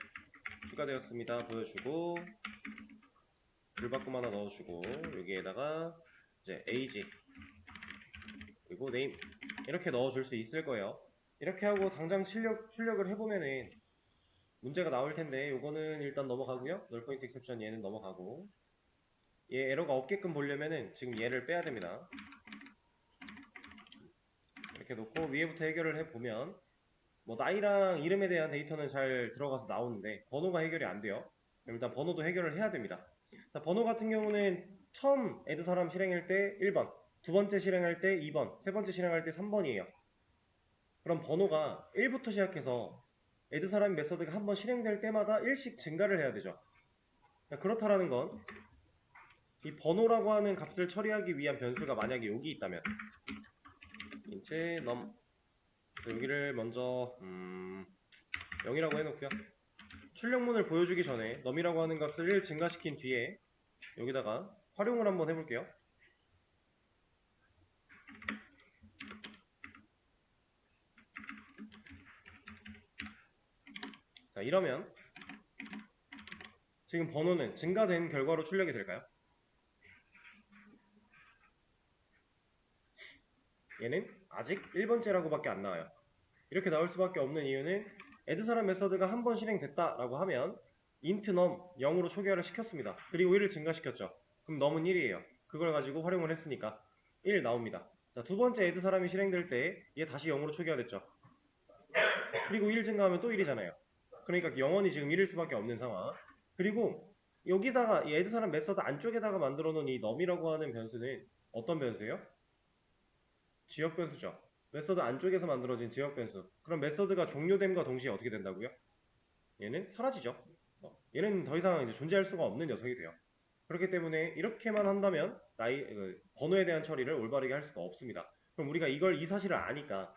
추가되었습니다 보여주고 줄바꿈 하나 넣어주고 여기에다가 이제 age 그리고 name 이렇게 넣어줄 수 있을 거예요. 이렇게 하고 당장 출력을 해보면은 문제가 나올 텐데 요거는 일단 넘어가고요. 널포인트 익셉션 얘는 넘어가고 얘 에러가 없게끔 보려면은 지금 얘를 빼야 됩니다. 이렇게 놓고 위에부터 해결을 해보면 뭐 나이랑 이름에 대한 데이터는 잘 들어가서 나오는데 번호가 해결이 안 돼요. 그럼 일단 번호도 해결을 해야 됩니다. 자, 번호 같은 경우는 처음 애드 사람 실행할 때 1번, 두 번째 실행할 때 2번, 세 번째 실행할 때 3번이에요. 그럼 번호가 1부터 시작해서 애드 사람 메서드가 한번 실행될 때마다 1씩 증가를 해야 되죠. 그렇다라는 건 이 번호라고 하는 값을 처리하기 위한 변수가 만약에 여기 있다면 int num 여기를 먼저 0이라고 해놓고요. 출력문을 보여주기 전에 num이라고 하는 값을 1 증가시킨 뒤에 여기다가 활용을 한번 해볼게요. 자, 이러면 지금 번호는 증가된 결과로 출력이 될까요? 얘는 아직 1번째라고 밖에 안 나와요. 이렇게 나올 수밖에 없는 이유는 애드사람 메서드가 한 번 실행됐다라고 하면 int num 0으로 초기화를 시켰습니다. 그리고 1을 증가시켰죠. 그럼 num은 1이에요. 그걸 가지고 활용을 했으니까 1 나옵니다. 자, 두 번째 애드사람이 실행될 때 얘 다시 0으로 초기화됐죠. 그리고 1 증가하면 또 1이잖아요. 그러니까 영원히 지금 1일 수밖에 없는 상황. 그리고 여기다가 이 애드사람 메서드 안쪽에다가 만들어 놓은 이 num이라고 하는 변수는 어떤 변수예요? 지역 변수죠. 메서드 안쪽에서 만들어진 지역 변수. 그럼 메서드가 종료됨과 동시에 어떻게 된다고요? 얘는 사라지죠. 얘는 더 이상 이제 존재할 수가 없는 녀석이 돼요. 그렇기 때문에 이렇게만 한다면 번호에 대한 처리를 올바르게 할 수가 없습니다. 그럼 우리가 이 사실을 아니까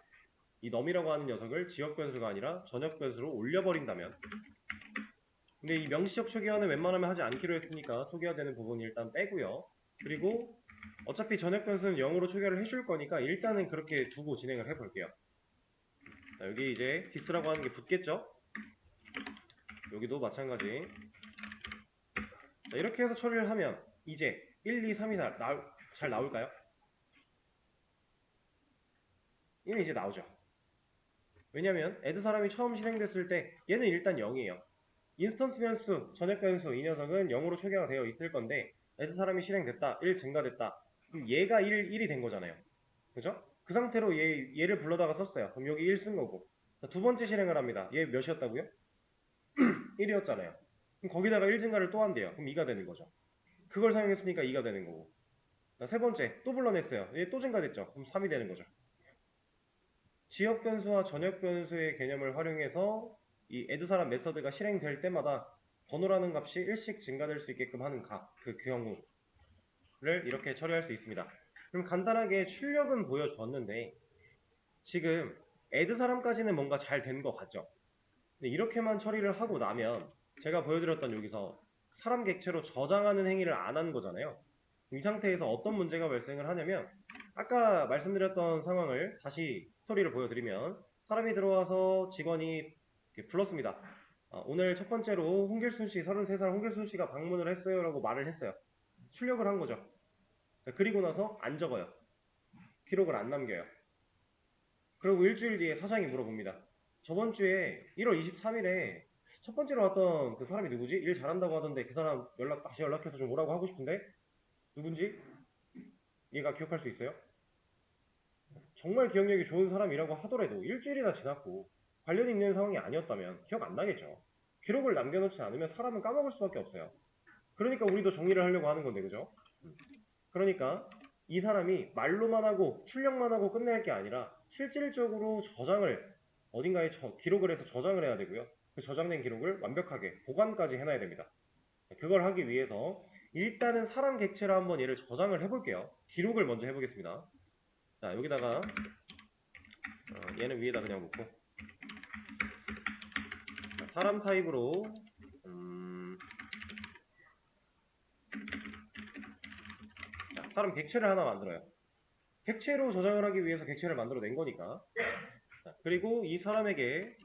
이 num이라고 하는 녀석을 지역 변수가 아니라 전역 변수로 올려버린다면, 근데 이 명시적 초기화는 웬만하면 하지 않기로 했으니까 초기화되는 부분이 일단 빼고요. 그리고 어차피 전역 변수는 0으로 초기화를 해줄 거니까 일단은 그렇게 두고 진행을 해볼게요. 자, 여기 이제 this라고 하는 게 붙겠죠? 여기도 마찬가지. 자, 이렇게 해서 처리를 하면 이제 1, 2, 3이 잘 나올까요? 얘는 이제 나오죠. 왜냐면 add 사람이 처음 실행됐을 때 얘는 일단 0이에요. 인스턴스 변수, 전역 변수 이 녀석은 0으로 초기화가 되어 있을 건데 add 사람이 실행됐다, 1 증가됐다. 그럼 얘가 1이 된 거잖아요. 그죠? 그 상태로 얘를 불러다가 썼어요. 그럼 여기 1 쓴 거고. 자, 두 번째 실행을 합니다. 얘 몇이었다고요? 1이었잖아요. 그럼 거기다가 1 증가를 또 한대요. 그럼 2가 되는 거죠. 그걸 사용했으니까 2가 되는 거고. 자, 세 번째 또 불러냈어요. 얘 또 증가됐죠. 그럼 3이 되는 거죠. 지역 변수와 전역 변수의 개념을 활용해서 이 add 사람 메서드가 실행될 때마다 번호라는 값이 1씩 증가될 수 있게끔 하는 그 경우를 이렇게 처리할 수 있습니다. 그럼 간단하게 출력은 보여줬는데 지금 add 사람까지는 뭔가 잘 된 것 같죠? 근데 이렇게만 처리를 하고 나면 제가 보여드렸던 여기서 사람 객체로 저장하는 행위를 안 하는 거잖아요. 이 상태에서 어떤 문제가 발생을 하냐면 아까 말씀드렸던 상황을 다시 스토리를 보여드리면 사람이 들어와서 직원이 불렀습니다. 오늘 첫 번째로 홍길순 씨, 33살 홍길순 씨가 방문을 했어요 라고 말을 했어요. 출력을 한 거죠. 그리고 나서 안 적어요. 기록을 안 남겨요. 그리고 일주일 뒤에 사장이 물어봅니다. 저번 주에 1월 23일에 첫 번째로 왔던 그 사람이 누구지? 일 잘한다고 하던데 그 사람 다시 연락해서 좀 오라고 하고 싶은데 누군지 얘가 기억할 수 있어요? 정말 기억력이 좋은 사람이라고 하더라도 일주일이나 지났고 관련 있는 상황이 아니었다면 기억 안 나겠죠. 기록을 남겨놓지 않으면 사람은 까먹을 수밖에 없어요. 그러니까 우리도 정리를 하려고 하는 건데 그죠? 그러니까 이 사람이 말로만 하고 출력만 하고 끝낼 게 아니라 실질적으로 저장을 어딘가에 기록을 해서 저장을 해야 되고요. 그 저장된 기록을 완벽하게 보관까지 해놔야 됩니다. 그걸 하기 위해서 일단은 사람 객체로 한번 얘를 저장을 해볼게요. 기록을 먼저 해보겠습니다. 자, 여기다가 얘는 위에다 그냥 놓고 사람 타입으로 자, 사람 객체를 하나 만들어요. 객체로 저장을 하기 위해서 객체를 만들어낸 거니까. 자, 그리고 이 사람에게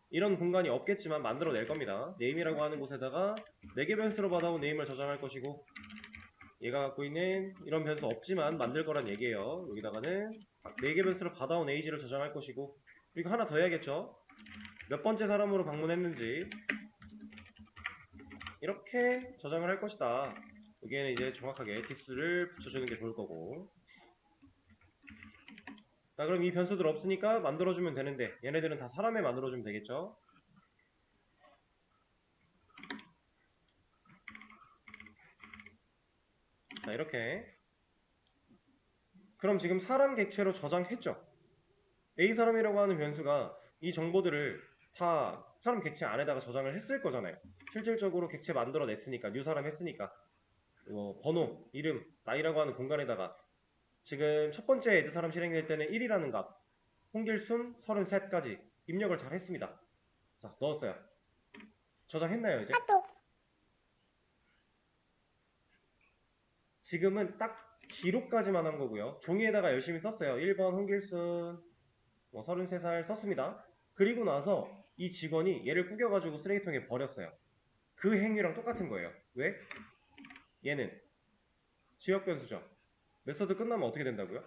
이런 공간이 없겠지만 만들어낼 겁니다. 네임이라고 하는 곳에다가 4개 변수로 받아온 네임을 저장할 것이고 얘가 갖고 있는 이런 변수 없지만 만들 거란 얘기예요. 여기다가는 4개 변수로 받아온 에이지를 저장할 것이고 그리고 하나 더 해야겠죠. 몇 번째 사람으로 방문했는지 이렇게 저장을 할 것이다. 여기에는 이제 정확하게 디스를 붙여주는 게 좋을 거고. 자, 그럼 이 변수들 없으니까 만들어주면 되는데 얘네들은 다 사람에 만들어주면 되겠죠. 자, 이렇게 그럼 지금 사람 객체로 저장했죠. A 사람이라고 하는 변수가 이 정보들을 다 사람 객체 안에다가 저장을 했을 거잖아요. 실질적으로 객체 만들어냈으니까 뉴 사람 했으니까 번호, 이름, 나이라고 하는 공간에다가 지금 첫 번째 애드 사람 실행될 때는 1이라는 값, 홍길순 33까지 입력을 잘 했습니다. 자, 넣었어요. 저장했나요, 이제? 지금은 딱 기록까지만 한 거고요. 종이에다가 열심히 썼어요. 1번 홍길순 33살 썼습니다. 그리고 나서 이 직원이 얘를 구겨가지고 쓰레기통에 버렸어요. 그 행위랑 똑같은 거예요. 왜? 얘는 지역 변수죠. 메서드 끝나면 어떻게 된다고요?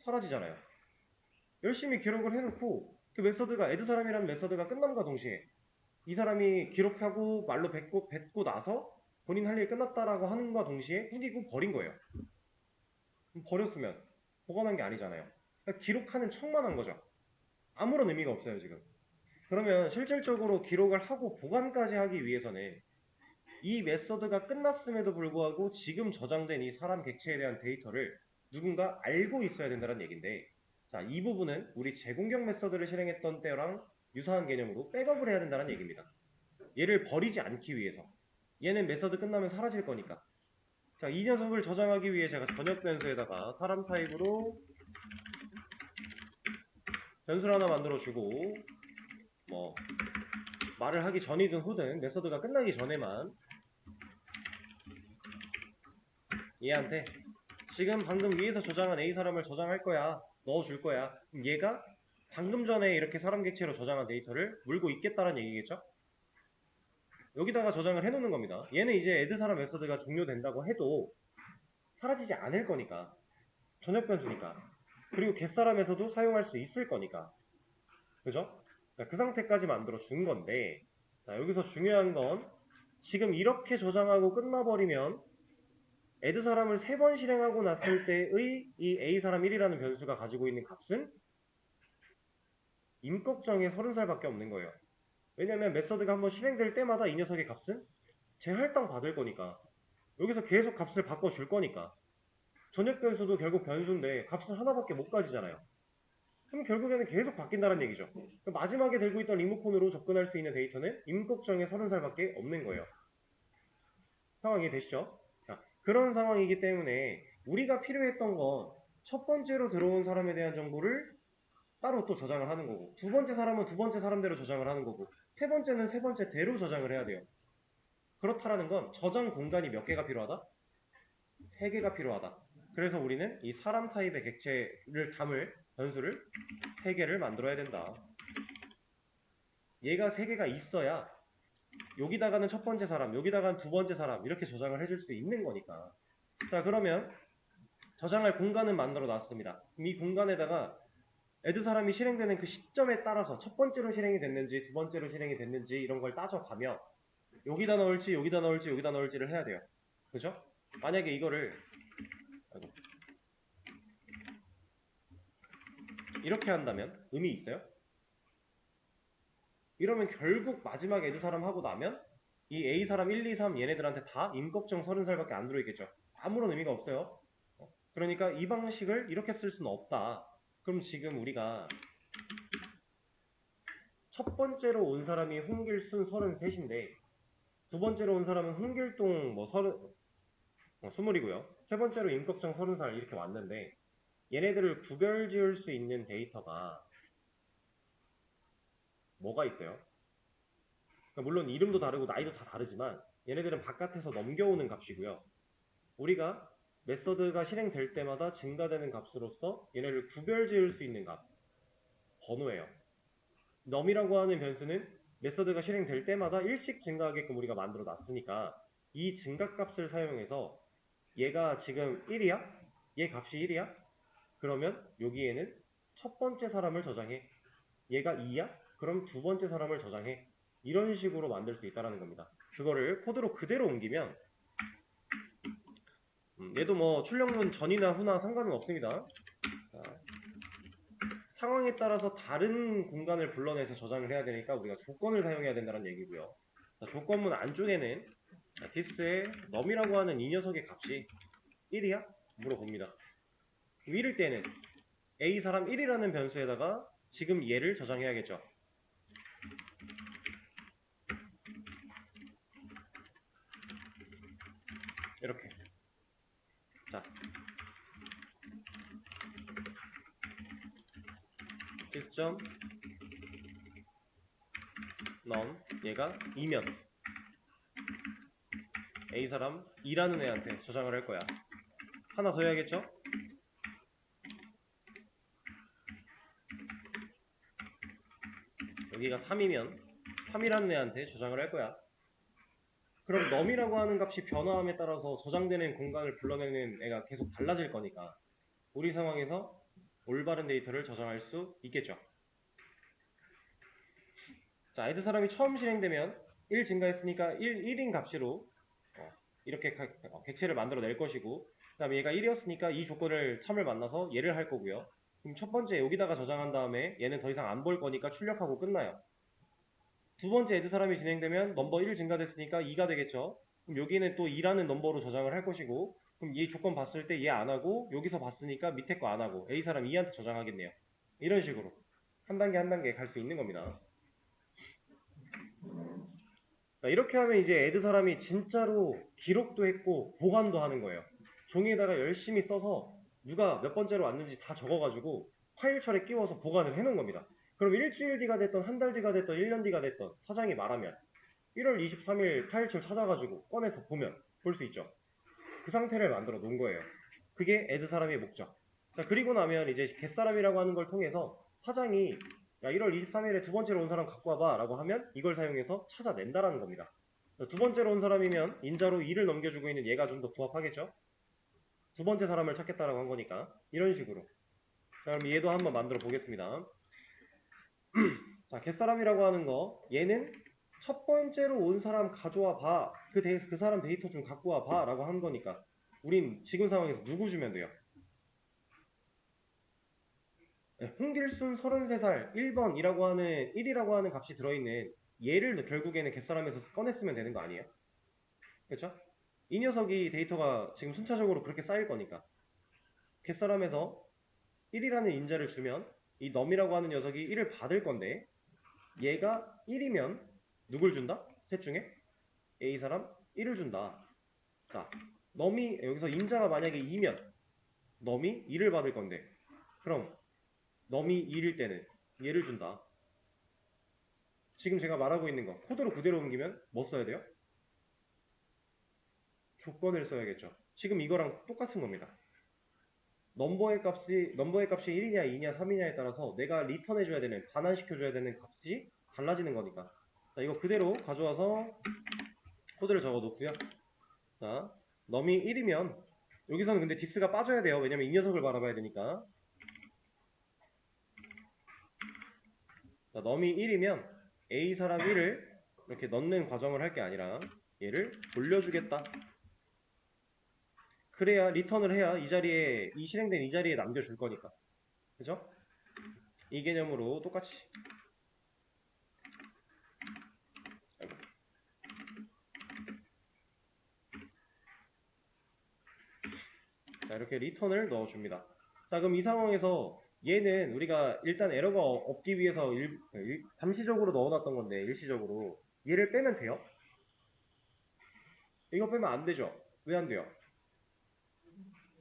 사라지잖아요. 열심히 기록을 해놓고 그 메서드가 애드 사람이라는 메서드가 끝남과 동시에 이 사람이 기록하고 말로 뱉고 나서 본인 할 일 끝났다라고 하는과 동시에 후기고 버린 거예요. 버렸으면 보관한 게 아니잖아요. 그러니까 기록하는 척만 한 거죠. 아무런 의미가 없어요, 지금. 그러면 실질적으로 기록을 하고 보관까지 하기 위해서는 이 메서드가 끝났음에도 불구하고 지금 저장된 이 사람 객체에 대한 데이터를 누군가 알고 있어야 된다는 얘기인데, 자, 이 부분은 우리 제공격 메서드를 실행했던 때랑 유사한 개념으로 백업을 해야 된다는 얘기입니다. 얘를 버리지 않기 위해서. 얘는 메서드 끝나면 사라질 거니까. 자, 이 녀석을 저장하기 위해 제가 전역 변수에다가 사람 타입으로 변수를 하나 만들어주고 말을 하기 전이든 후든 메서드가 끝나기 전에만 얘한테 지금 방금 위에서 저장한 A 사람을 저장할 거야. 넣어줄 거야. 그럼 얘가 방금 전에 이렇게 사람 객체로 저장한 데이터를 물고 있겠다는 얘기겠죠? 여기다가 저장을 해놓는 겁니다. 얘는 이제 애드 사람 메서드가 종료된다고 해도 사라지지 않을 거니까. 전역 변수니까. 그리고 갯사람에서도 사용할 수 있을 거니까. 그죠? 그 상태까지 만들어 준 건데, 자, 여기서 중요한 건 지금 이렇게 저장하고 끝나버리면 add 사람을 3번 실행하고 났을 때의 이 a 사람 1이라는 변수가 가지고 있는 값은 임꺽정의 30살밖에 없는 거예요. 왜냐면 메서드가 한번 실행될 때마다 이 녀석의 값은 재할당 받을 거니까. 여기서 계속 값을 바꿔줄 거니까. 전역 변수도 결국 변수인데 값을 하나밖에 못 가지잖아요. 그럼 결국에는 계속 바뀐다는 얘기죠. 마지막에 들고 있던 리모컨으로 접근할 수 있는 데이터는 임꺽정의 30살밖에 없는 거예요. 상황이 되시죠? 자, 그런 상황이기 때문에 우리가 필요했던 건 첫 번째로 들어온 사람에 대한 정보를 따로 또 저장을 하는 거고, 두 번째 사람은 두 번째 사람대로 저장을 하는 거고, 세 번째는 세 번째대로 저장을 해야 돼요. 그렇다라는 건 저장 공간이 몇 개가 필요하다? 3개가 필요하다. 그래서 우리는 이 사람 타입의 객체를 담을 변수를 3개를 만들어야 된다. 얘가 3개가 있어야 여기다가는 첫 번째 사람, 여기다가는 두 번째 사람 이렇게 저장을 해줄 수 있는 거니까. 자, 그러면 저장할 공간은 만들어 놨습니다. 그럼 이 공간에다가 add 사람이 실행되는 그 시점에 따라서 첫 번째로 실행이 됐는지 두 번째로 실행이 됐는지 이런 걸 따져가며 여기다 넣을지 여기다 넣을지 여기다 넣을지를 해야 돼요. 그죠? 만약에 이거를 이렇게 한다면 의미 있어요? 이러면 결국 마지막 add 사람 하고 나면 이 a 사람 1, 2, 3 얘네들한테 다 임꺽정 30살밖에 안 들어있겠죠. 아무런 의미가 없어요. 그러니까 이 방식을 이렇게 쓸 수는 없다. 그럼 지금 우리가 첫 번째로 온 사람이 홍길순 33인데 두 번째로 온 사람은 홍길동 뭐 20이고요. 세 번째로 임꺽정 30살 이렇게 왔는데 얘네들을 구별 지을 수 있는 데이터가 뭐가 있어요? 그러니까 물론 이름도 다르고 나이도 다 다르지만 얘네들은 바깥에서 넘겨오는 값이고요. 우리가 메서드가 실행될 때마다 증가되는 값으로서 얘네를 구별 지을 수 있는 값, 번호예요. num이라고 하는 변수는 메서드가 실행될 때마다 일씩 증가하게끔 우리가 만들어 놨으니까 이 증가값을 사용해서 얘가 지금 1이야? 얘 값이 1이야? 그러면 여기에는 첫 번째 사람을 저장해. 얘가 2야? 그럼 두 번째 사람을 저장해. 이런 식으로 만들 수 있다는 겁니다. 그거를 코드로 그대로 옮기면 얘도 뭐 출력문 전이나 후나 상관은 없습니다. 자, 상황에 따라서 다른 공간을 불러내서 저장을 해야 되니까 우리가 조건을 사용해야 된다는 얘기고요. 자, 조건문 안쪽에는 this의 num이라고 하는 이 녀석의 값이 1이야? 물어봅니다. 1일 때는 a 사람 1이라는 변수에다가 지금 얘를 저장해야겠죠. 이렇게. 자, this.num 얘가 2면 a 사람 2라는 애한테 저장을 할 거야. 하나 더 해야겠죠? 여기가 3이면 3이라는 애한테 저장을 할 거야. 그럼 num이라고 하는 값이 변화함에 따라서 저장되는 공간을 불러내는 애가 계속 달라질 거니까 우리 상황에서 올바른 데이터를 저장할 수 있겠죠. 자, add 사람이 처음 실행되면 1 증가했으니까 1인 값으로 이렇게 객체를 만들어 낼 것이고 그 다음에 얘가 1이었으니까 이 조건을 참을 만나서 얘를 할 거고요. 그럼 첫 번째 여기다가 저장한 다음에 얘는 더 이상 안 볼 거니까 출력하고 끝나요. 두 번째 add 사람이 진행되면 넘버 1 증가됐으니까 2가 되겠죠. 그럼 여기는 또 2라는 넘버로 저장을 할 것이고 그럼 이 조건 봤을 때 얘 안 하고 여기서 봤으니까 밑에 거 안 하고 A 사람 2한테 저장하겠네요. 이런 식으로 한 단계 한 단계 갈 수 있는 겁니다. 자, 이렇게 하면 이제 add 사람이 진짜로 기록도 했고 보관도 하는 거예요. 종이에다가 열심히 써서 누가 몇 번째로 왔는지 다 적어가지고 파일철에 끼워서 보관을 해놓은 겁니다. 그럼 일주일 뒤가 됐던 한 달 뒤가 됐던 1년 뒤가 됐던 사장이 말하면 1월 23일 파일철 찾아가지고 꺼내서 보면 볼 수 있죠. 그 상태를 만들어 놓은 거예요. 그게 add 사람의 목적. 자, 그리고 나면 이제 get사람이라고 하는 걸 통해서 사장이 야, 1월 23일에 두 번째로 온 사람 갖고 와봐 라고 하면 이걸 사용해서 찾아낸다라는 겁니다. 두 번째로 온 사람이면 인자로 2를 넘겨주고 있는 얘가 좀 더 부합하겠죠? 두 번째 사람을 찾겠다라고 한 거니까 이런 식으로 자, 그럼 얘도 한번 만들어 보겠습니다. 자, 갯사람이라고 하는 거, 얘는 첫 번째로 온 사람 가져와 봐. 그 사람 데이터 좀 갖고 와 봐. 라고 한 거니까. 우린 지금 상황에서 누구 주면 돼요? 네, 홍길순 33살 1번이라고 하는 1이라고 하는 값이 들어있는 얘를 결국에는 갯사람에서 꺼냈으면 되는 거 아니에요? 그렇죠? 이 녀석이 데이터가 지금 순차적으로 그렇게 쌓일 거니까 갯사람에서 1이라는 인자를 주면 이 넘이라고 하는 녀석이 1을 받을 건데 얘가 1이면 누굴 준다? 셋 중에 A 사람 1을 준다. 자, 넘이 여기서 인자가 만약에 2면 넘이 2를 받을 건데 그럼 넘이 1일 때는 얘를 준다. 지금 제가 말하고 있는 거 코드로 그대로 옮기면 뭐 써야 돼요? 조건을 써야겠죠. 지금 이거랑 똑같은 겁니다. 넘버의 값이 1이냐 2냐 3이냐에 따라서 내가 리턴해줘야 되는, 반환시켜줘야 되는 값이 달라지는 거니까. 자, 이거 그대로 가져와서 코드를 적어 놓고요. 자, 넘이 1이면 여기서는 근데 디스가 빠져야 돼요. 왜냐면 이 녀석을 바라봐야 되니까. 자, 넘이 1이면 A 사람 1을 이렇게 넣는 과정을 할 게 아니라 얘를 돌려주겠다. 그래야 리턴을 해야 이 실행된 이 자리에 남겨줄 거니까. 그죠? 이 개념으로 똑같이. 자, 이렇게 리턴을 넣어줍니다. 자, 그럼 이 상황에서 얘는 우리가 일단 에러가 없기 위해서 잠시적으로 넣어놨던 건데, 일시적으로. 얘를 빼면 돼요? 이거 빼면 안 되죠? 왜 안 돼요?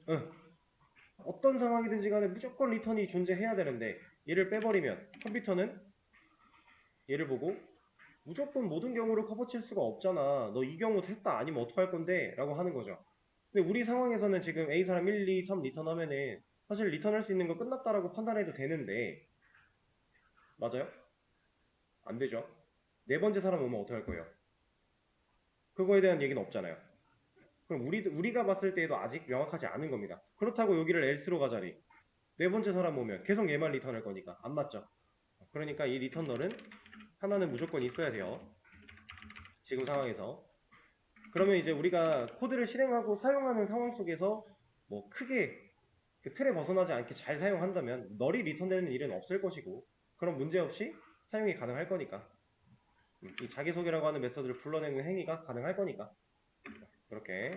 응. 어떤 상황이든지 간에 무조건 리턴이 존재해야 되는데, 얘를 빼버리면 컴퓨터는 얘를 보고 무조건 모든 경우를 커버칠 수가 없잖아. 너 이 경우 했다 아니면 어떡할 건데? 라고 하는 거죠. 근데 우리 상황에서는 지금 A 사람 1, 2, 3 리턴 하면은 사실 리턴할 수 있는 거 끝났다라고 판단해도 되는데 맞아요? 안 되죠. 네 번째 사람 오면 어떡할 거예요? 그거에 대한 얘기는 없잖아요. 그럼 우리가 봤을 때에도 아직 명확하지 않은 겁니다. 그렇다고 여기를 else로 가자니 네 번째 사람 오면 계속 얘만 리턴할 거니까 안 맞죠. 그러니까 이 리턴널은 하나는 무조건 있어야 돼요. 지금 상황에서. 그러면 이제 우리가 코드를 실행하고 사용하는 상황 속에서 뭐 크게 그 틀에 벗어나지 않게 잘 사용한다면 널이 리턴되는 일은 없을 것이고 그럼 문제없이 사용이 가능할 거니까 이 자기소개라고 하는 메서드를 불러내는 행위가 가능할 거니까 그렇게.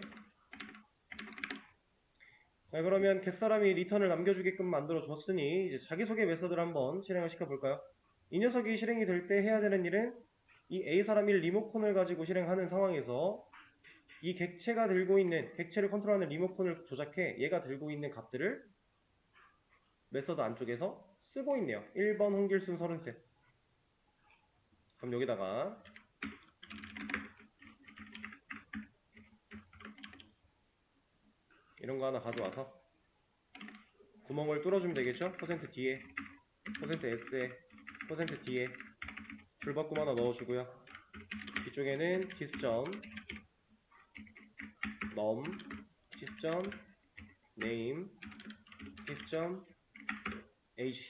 자, 그러면 갯사람이 리턴을 남겨주게끔 만들어 줬으니 이제 자기소개 메서드를 한번 실행을 시켜볼까요? 이 녀석이 실행이 될 때 해야 되는 일은 이 A사람 1 리모컨을 가지고 실행하는 상황에서 이 객체를 컨트롤하는 리모컨을 조작해 얘가 들고 있는 값들을 메서드 안쪽에서 쓰고 있네요. 1번 홍길순 33. 그럼 여기다가 이런 거 하나 가져와서 구멍을 뚫어주면 되겠죠? %D에, %S에, %D에 줄바꿈 하나 넣어주고요. 뒤쪽에는 디스점 num, 디스점 name, 디스점 age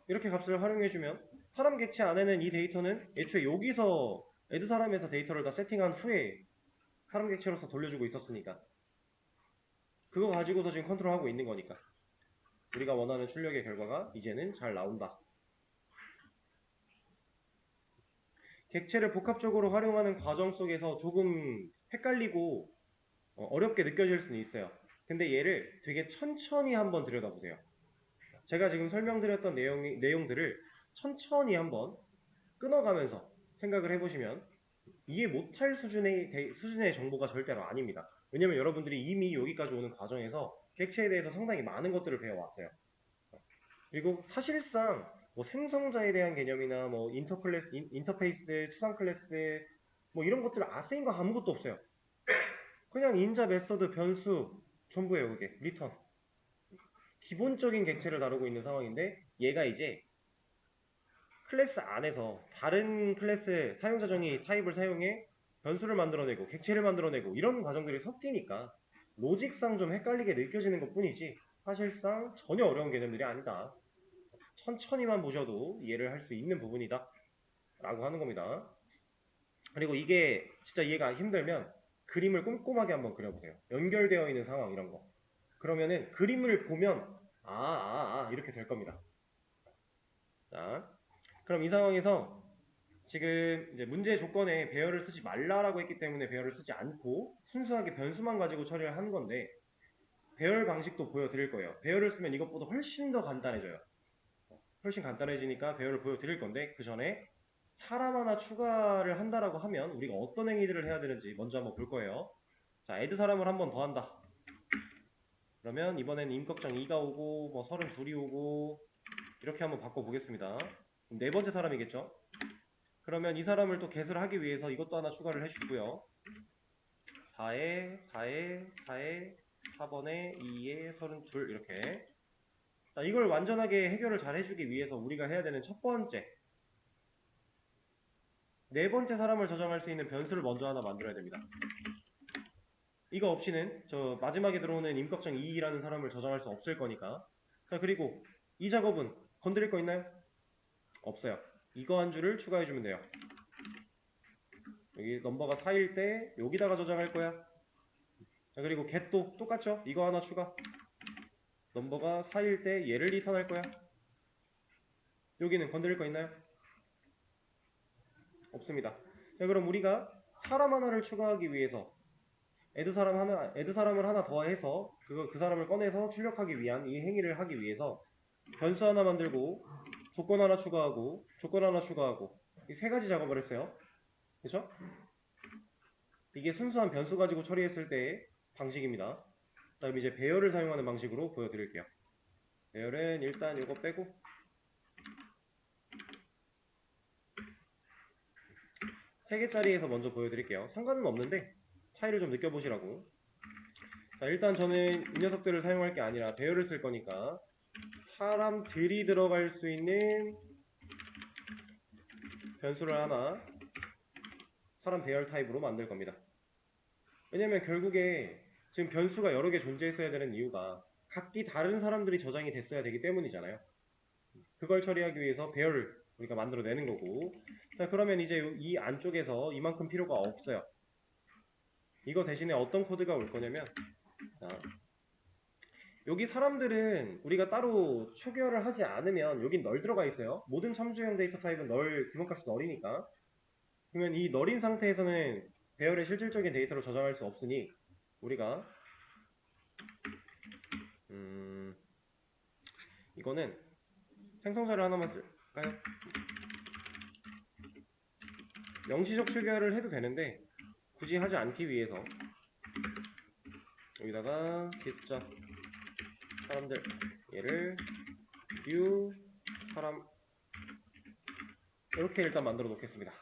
이렇게 값을 활용해주면 사람 객체 안에는 이 데이터는 애초에 여기서 애드 사람에서 데이터를 다 세팅한 후에 사람 객체로서 돌려주고 있었으니까 그거 가지고서 지금 컨트롤하고 있는 거니까 우리가 원하는 출력의 결과가 이제는 잘 나온다. 객체를 복합적으로 활용하는 과정 속에서 조금 헷갈리고 어렵게 느껴질 수는 있어요. 근데 얘를 되게 천천히 한번 들여다보세요. 제가 지금 설명드렸던 내용들을 천천히 한번 끊어가면서 생각을 해보시면 이해 못할 수준의 정보가 절대로 아닙니다. 왜냐면 여러분들이 이미 여기까지 오는 과정에서 객체에 대해서 상당히 많은 것들을 배워왔어요. 그리고 사실상 뭐 생성자에 대한 개념이나 뭐 인터페이스, 추상 클래스 뭐 이런 것들 아세인 거 아무것도 없어요. 그냥 인자, 메서드, 변수 전부예요. 그게 리턴. 기본적인 객체를 다루고 있는 상황인데 얘가 이제 클래스 안에서 다른 클래스의 사용자 정의 타입을 사용해 변수를 만들어내고 객체를 만들어내고 이런 과정들이 섞이니까 로직상 좀 헷갈리게 느껴지는 것 뿐이지 사실상 전혀 어려운 개념들이 아니다. 천천히만 보셔도 이해를 할 수 있는 부분이다. 라고 하는 겁니다. 그리고 이게 진짜 이해가 힘들면 그림을 꼼꼼하게 한번 그려보세요. 연결되어 있는 상황 이런 거. 그러면은 그림을 보면 이렇게 될 겁니다. 자, 그럼 이 상황에서 지금 이제 문제 조건에 배열을 쓰지 말라라고 했기 때문에 배열을 쓰지 않고 순수하게 변수만 가지고 처리를 하는 건데 배열 방식도 보여드릴 거예요. 배열을 쓰면 이것보다 훨씬 더 간단해져요. 훨씬 간단해지니까 배열을 보여드릴 건데 그 전에 사람 하나 추가를 한다라고 하면 우리가 어떤 행위들을 해야 되는지 먼저 한번 볼 거예요. 자, add 사람을 한 번 더 한다. 그러면 이번엔 임꺽정 2가 오고 뭐 32이 오고 이렇게 한번 바꿔보겠습니다. 네 번째 사람이겠죠? 그러면 이 사람을 또 get을 하기 위해서 이것도 하나 추가를 해주고요. 4에 4에 4에 4번에 2에 32 이렇게. 자, 이걸 완전하게 해결을 잘 해주기 위해서 우리가 해야 되는 첫 번째 네 번째 사람을 저장할 수 있는 변수를 먼저 하나 만들어야 됩니다. 이거 없이는 저 마지막에 들어오는 임꺽정 2라는 사람을 저장할 수 없을 거니까. 자, 그리고 이 작업은 건드릴 거 있나요? 없어요. 이거 한 줄을 추가해 주면 돼요. 여기 넘버가 4일 때 여기다가 저장할 거야. 자, 그리고 get도 똑같죠? 이거 하나 추가. 넘버가 4일 때 얘를 리턴할 거야. 여기는 건드릴 거 있나요? 없습니다. 자, 그럼 우리가 사람 하나를 추가하기 위해서 add 사람을 하나 더해서 그 사람을 꺼내서 출력하기 위한 이 행위를 하기 위해서 변수 하나 만들고 조건 하나 추가하고 조건 하나 추가하고 이 세 가지 작업을 했어요. 그쵸? 이게 순수한 변수 가지고 처리했을 때의 방식입니다. 다음 이제 배열을 사용하는 방식으로 보여드릴게요. 배열은 일단 이거 빼고 3개짜리에서 먼저 보여드릴게요. 상관은 없는데 차이를 좀 느껴보시라고. 자, 일단 저는 이 녀석들을 사용할 게 아니라 배열을 쓸 거니까 사람들이 들어갈 수 있는 변수를 하나 사람 배열 타입으로 만들 겁니다. 왜냐면 결국에 지금 변수가 여러 개 존재했어야 되는 이유가 각기 다른 사람들이 저장이 됐어야 되기 때문이잖아요. 그걸 처리하기 위해서 배열을 우리가 만들어내는 거고. 자, 그러면 이제 이 안쪽에서 이만큼 필요가 없어요. 이거 대신에 어떤 코드가 올 거냐면, 자, 여기 사람들은 우리가 따로 초기화를 하지 않으면 여긴 널 들어가 있어요. 모든 참조형 데이터 타입은 널, 기본값이 널이니까. 그러면 이 널인 상태에서는 배열의 실질적인 데이터를 저장할 수 없으니 우리가 이거는 생성자를 하나만 쓸까요? 명시적 초기화를 해도 되는데 굳이 하지 않기 위해서 여기다가 기습자 사람들 얘를 new 사람 이렇게 일단 만들어 놓겠습니다.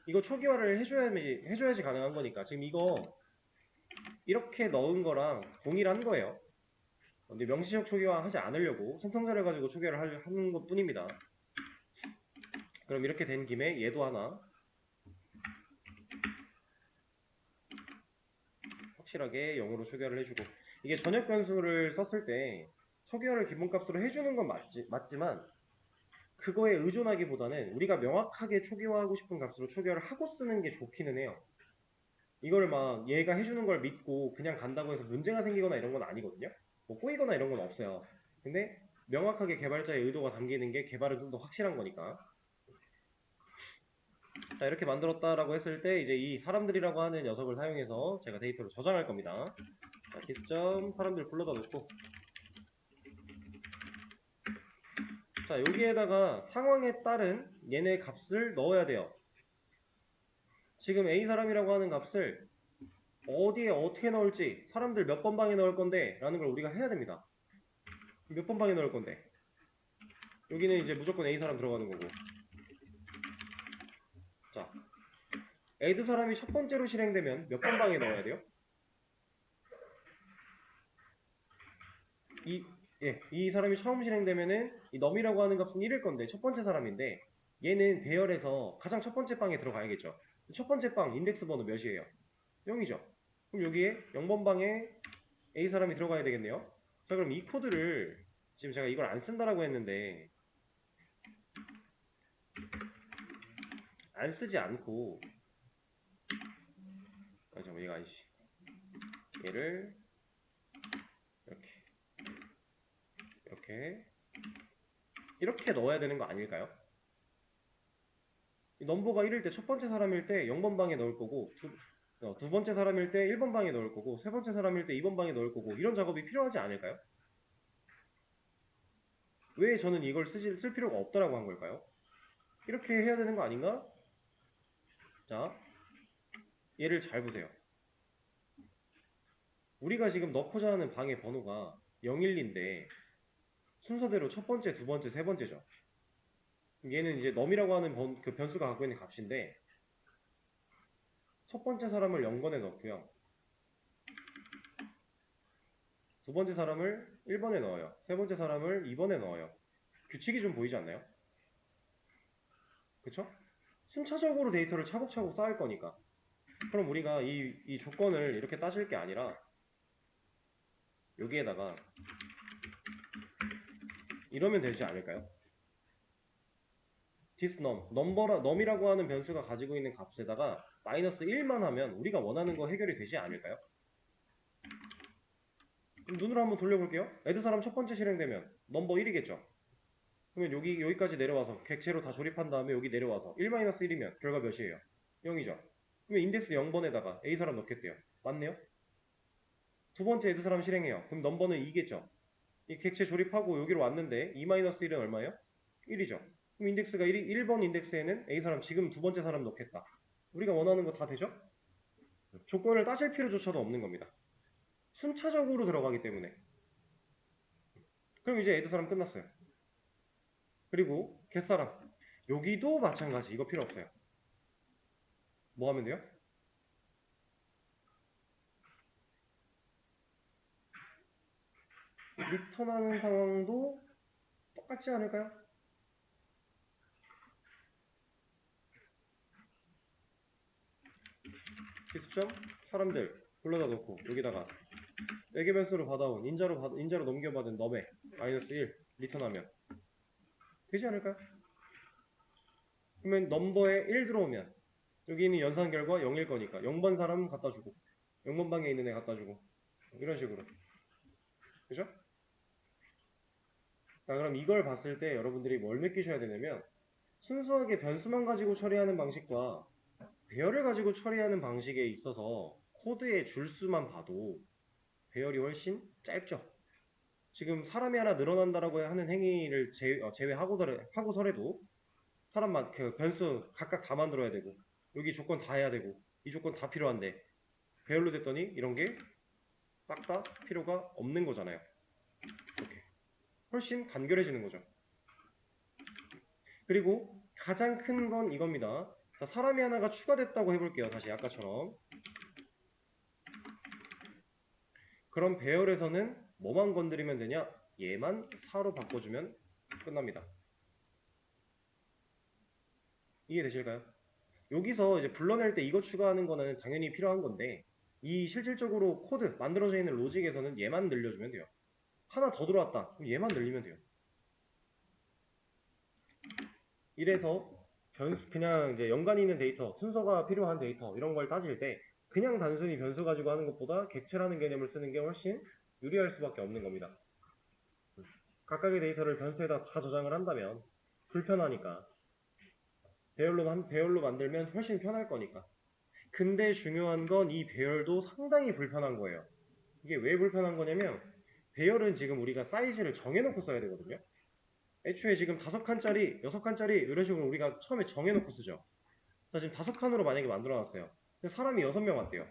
이거 초기화를 해줘야지 가능한 거니까 지금 이거 이렇게 넣은 거랑 동일한 거예요. 근데 명시적 초기화 하지 않으려고 생성자를 가지고 초기화를 하는 것 뿐입니다. 그럼 이렇게 된 김에 얘도 하나 확실하게 0으로 초기화를 해주고, 이게 전역 변수를 썼을 때 초기화를 기본값으로 해주는 건 맞지만 그거에 의존하기보다는 우리가 명확하게 초기화하고 싶은 값으로 초기화를 하고 쓰는 게 좋기는 해요. 이거를 막 얘가 해주는 걸 믿고 그냥 간다고 해서 문제가 생기거나 이런 건 아니거든요. 뭐 꼬이거나 이런 건 없어요. 근데 명확하게 개발자의 의도가 담기는 게 개발은 좀 더 확실한 거니까. 자, 이렇게 만들었다라고 했을 때 이제 이 사람들이라고 하는 녀석을 사용해서 제가 데이터를 저장할 겁니다. 자, 기스점 사람들 불러다 놓고, 자, 여기에다가 상황에 따른 얘네 값을 넣어야 돼요. 지금 A 사람이라고 하는 값을 어디에 어떻게 넣을지, 사람들 몇 번 방에 넣을 건데 라는 걸 우리가 해야 됩니다. 몇 번 방에 넣을 건데, 여기는 이제 무조건 A 사람 들어가는 거고. 자, add 사람이 첫 번째로 실행되면 몇 번 방에 넣어야 돼요? 이 사람이 처음 실행되면은 이 num이라고 하는 값은 1일 건데 첫 번째 사람인데 얘는 배열에서 가장 첫 번째 방에 들어가야겠죠. 첫 번째 방 인덱스 번호 몇이에요? 0이죠. 그럼 여기에 0번 방에 A 사람이 들어가야 되겠네요. 자, 그럼 이 코드를 지금 제가 이걸 안 쓴다라고 했는데 안 쓰지 않고 잠깐만 얘가 아니지. 얘를 이렇게 넣어야 되는 거 아닐까요? 이 넘버가 1일 때 첫 번째 사람일 때 0번 방에 넣을 거고 두 번째 사람일 때 1번 방에 넣을 거고 세 번째 사람일 때 2번 방에 넣을 거고 이런 작업이 필요하지 않을까요? 왜 저는 이걸 쓸 필요가 없다라고 한 걸까요? 이렇게 해야 되는 거 아닌가? 자, 얘를 잘 보세요. 우리가 지금 넣고자 하는 방의 번호가 012인데 순서대로 첫 번째, 두 번째, 세 번째죠. 얘는 이제 num이라고 하는 그 변수가 갖고 있는 값인데 첫 번째 사람을 0번에 넣고요. 두 번째 사람을 1번에 넣어요. 세 번째 사람을 2번에 넣어요. 규칙이 좀 보이지 않나요? 그쵸? 순차적으로 데이터를 차곡차곡 쌓을 거니까. 그럼 우리가 이 조건을 이렇게 따질 게 아니라 여기에다가 이러면 되지 않을까요? thisNum, num이라고 하는 변수가 가지고 있는 값에다가 마이너스 1만 하면 우리가 원하는 거 해결이 되지 않을까요? 그럼 눈으로 한번 돌려볼게요. 애드 사람 첫 번째 실행되면 넘버 1이겠죠. 그러면 여기까지 내려와서 객체로 다 조립한 다음에 여기 내려와서 1-1이면 결과 몇이에요? 0이죠. 그러면 인덱스 0번에다가 A 사람 넣겠대요. 맞네요? 두 번째 애드 사람 실행해요. 그럼 넘버는 2겠죠. 이 객체 조립하고 여기로 왔는데 2-1은 얼마예요? 1이죠. 그럼 인덱스가 1번 인덱스에는 A 사람 지금 두 번째 사람 넣겠다. 우리가 원하는 거 다 되죠? 조건을 따질 필요조차도 없는 겁니다. 순차적으로 들어가기 때문에. 그럼 이제 애드 사람 끝났어요. 그리고 겟사람 여기도 마찬가지. 이거 필요 없어요. 뭐 하면 돼요? 리턴하는 상황도 똑같지 않을까요? 기수점 사람들 불러다 놓고 여기다가 외계 변수로 받아온 인자로 넘겨받은 넘에 마이너스 1 리턴하면 되지 않을까요? 그러면 넘버에 1 들어오면 여기 있는 연산 결과 0일 거니까 0번 사람 갖다 주고 0번 방에 있는 애 갖다 주고 이런 식으로. 그죠? 자, 그럼 이걸 봤을 때 여러분들이 뭘 느끼셔야 되냐면 순수하게 변수만 가지고 처리하는 방식과 배열을 가지고 처리하는 방식에 있어서 코드의 줄수만 봐도 배열이 훨씬 짧죠. 지금 사람이 하나 늘어난다라고 하는 행위를 제외하고서라도 사람만 그 변수 각각 다 만들어야 되고 여기 조건 다 해야 되고 이 조건 다 필요한데 배열로 됐더니 이런 게 싹 다 필요가 없는 거잖아요. 이렇게 훨씬 간결해지는 거죠. 그리고 가장 큰 건 이겁니다. 자, 사람이 하나가 추가됐다고 해볼게요. 다시 아까처럼. 그럼 배열에서는 뭐만 건드리면 되냐? 얘만 4로 바꿔주면 끝납니다. 이해되실까요? 여기서 이제 불러낼 때 이거 추가하는 거는 당연히 필요한 건데 이 실질적으로 코드 만들어져 있는 로직에서는 얘만 늘려주면 돼요. 하나 더 들어왔다. 그럼 얘만 늘리면 돼요. 이래서 그냥 이제 연관이 있는 데이터, 순서가 필요한 데이터 이런 걸 따질 때 그냥 단순히 변수 가지고 하는 것보다 객체라는 개념을 쓰는 게 훨씬 유리할 수밖에 없는 겁니다. 각각의 데이터를 변수에다 다 저장을 한다면 불편하니까 배열로 만들면 훨씬 편할 거니까. 근데 중요한 건 이 배열도 상당히 불편한 거예요. 이게 왜 불편한 거냐면 배열은 지금 우리가 사이즈를 정해놓고 써야 되거든요. 애초에 지금 5칸짜리, 6칸짜리 이런 식으로 우리가 처음에 정해놓고 쓰죠. 자, 지금 5칸으로 만약에 만들어놨어요. 근데 사람이 6명 왔대요.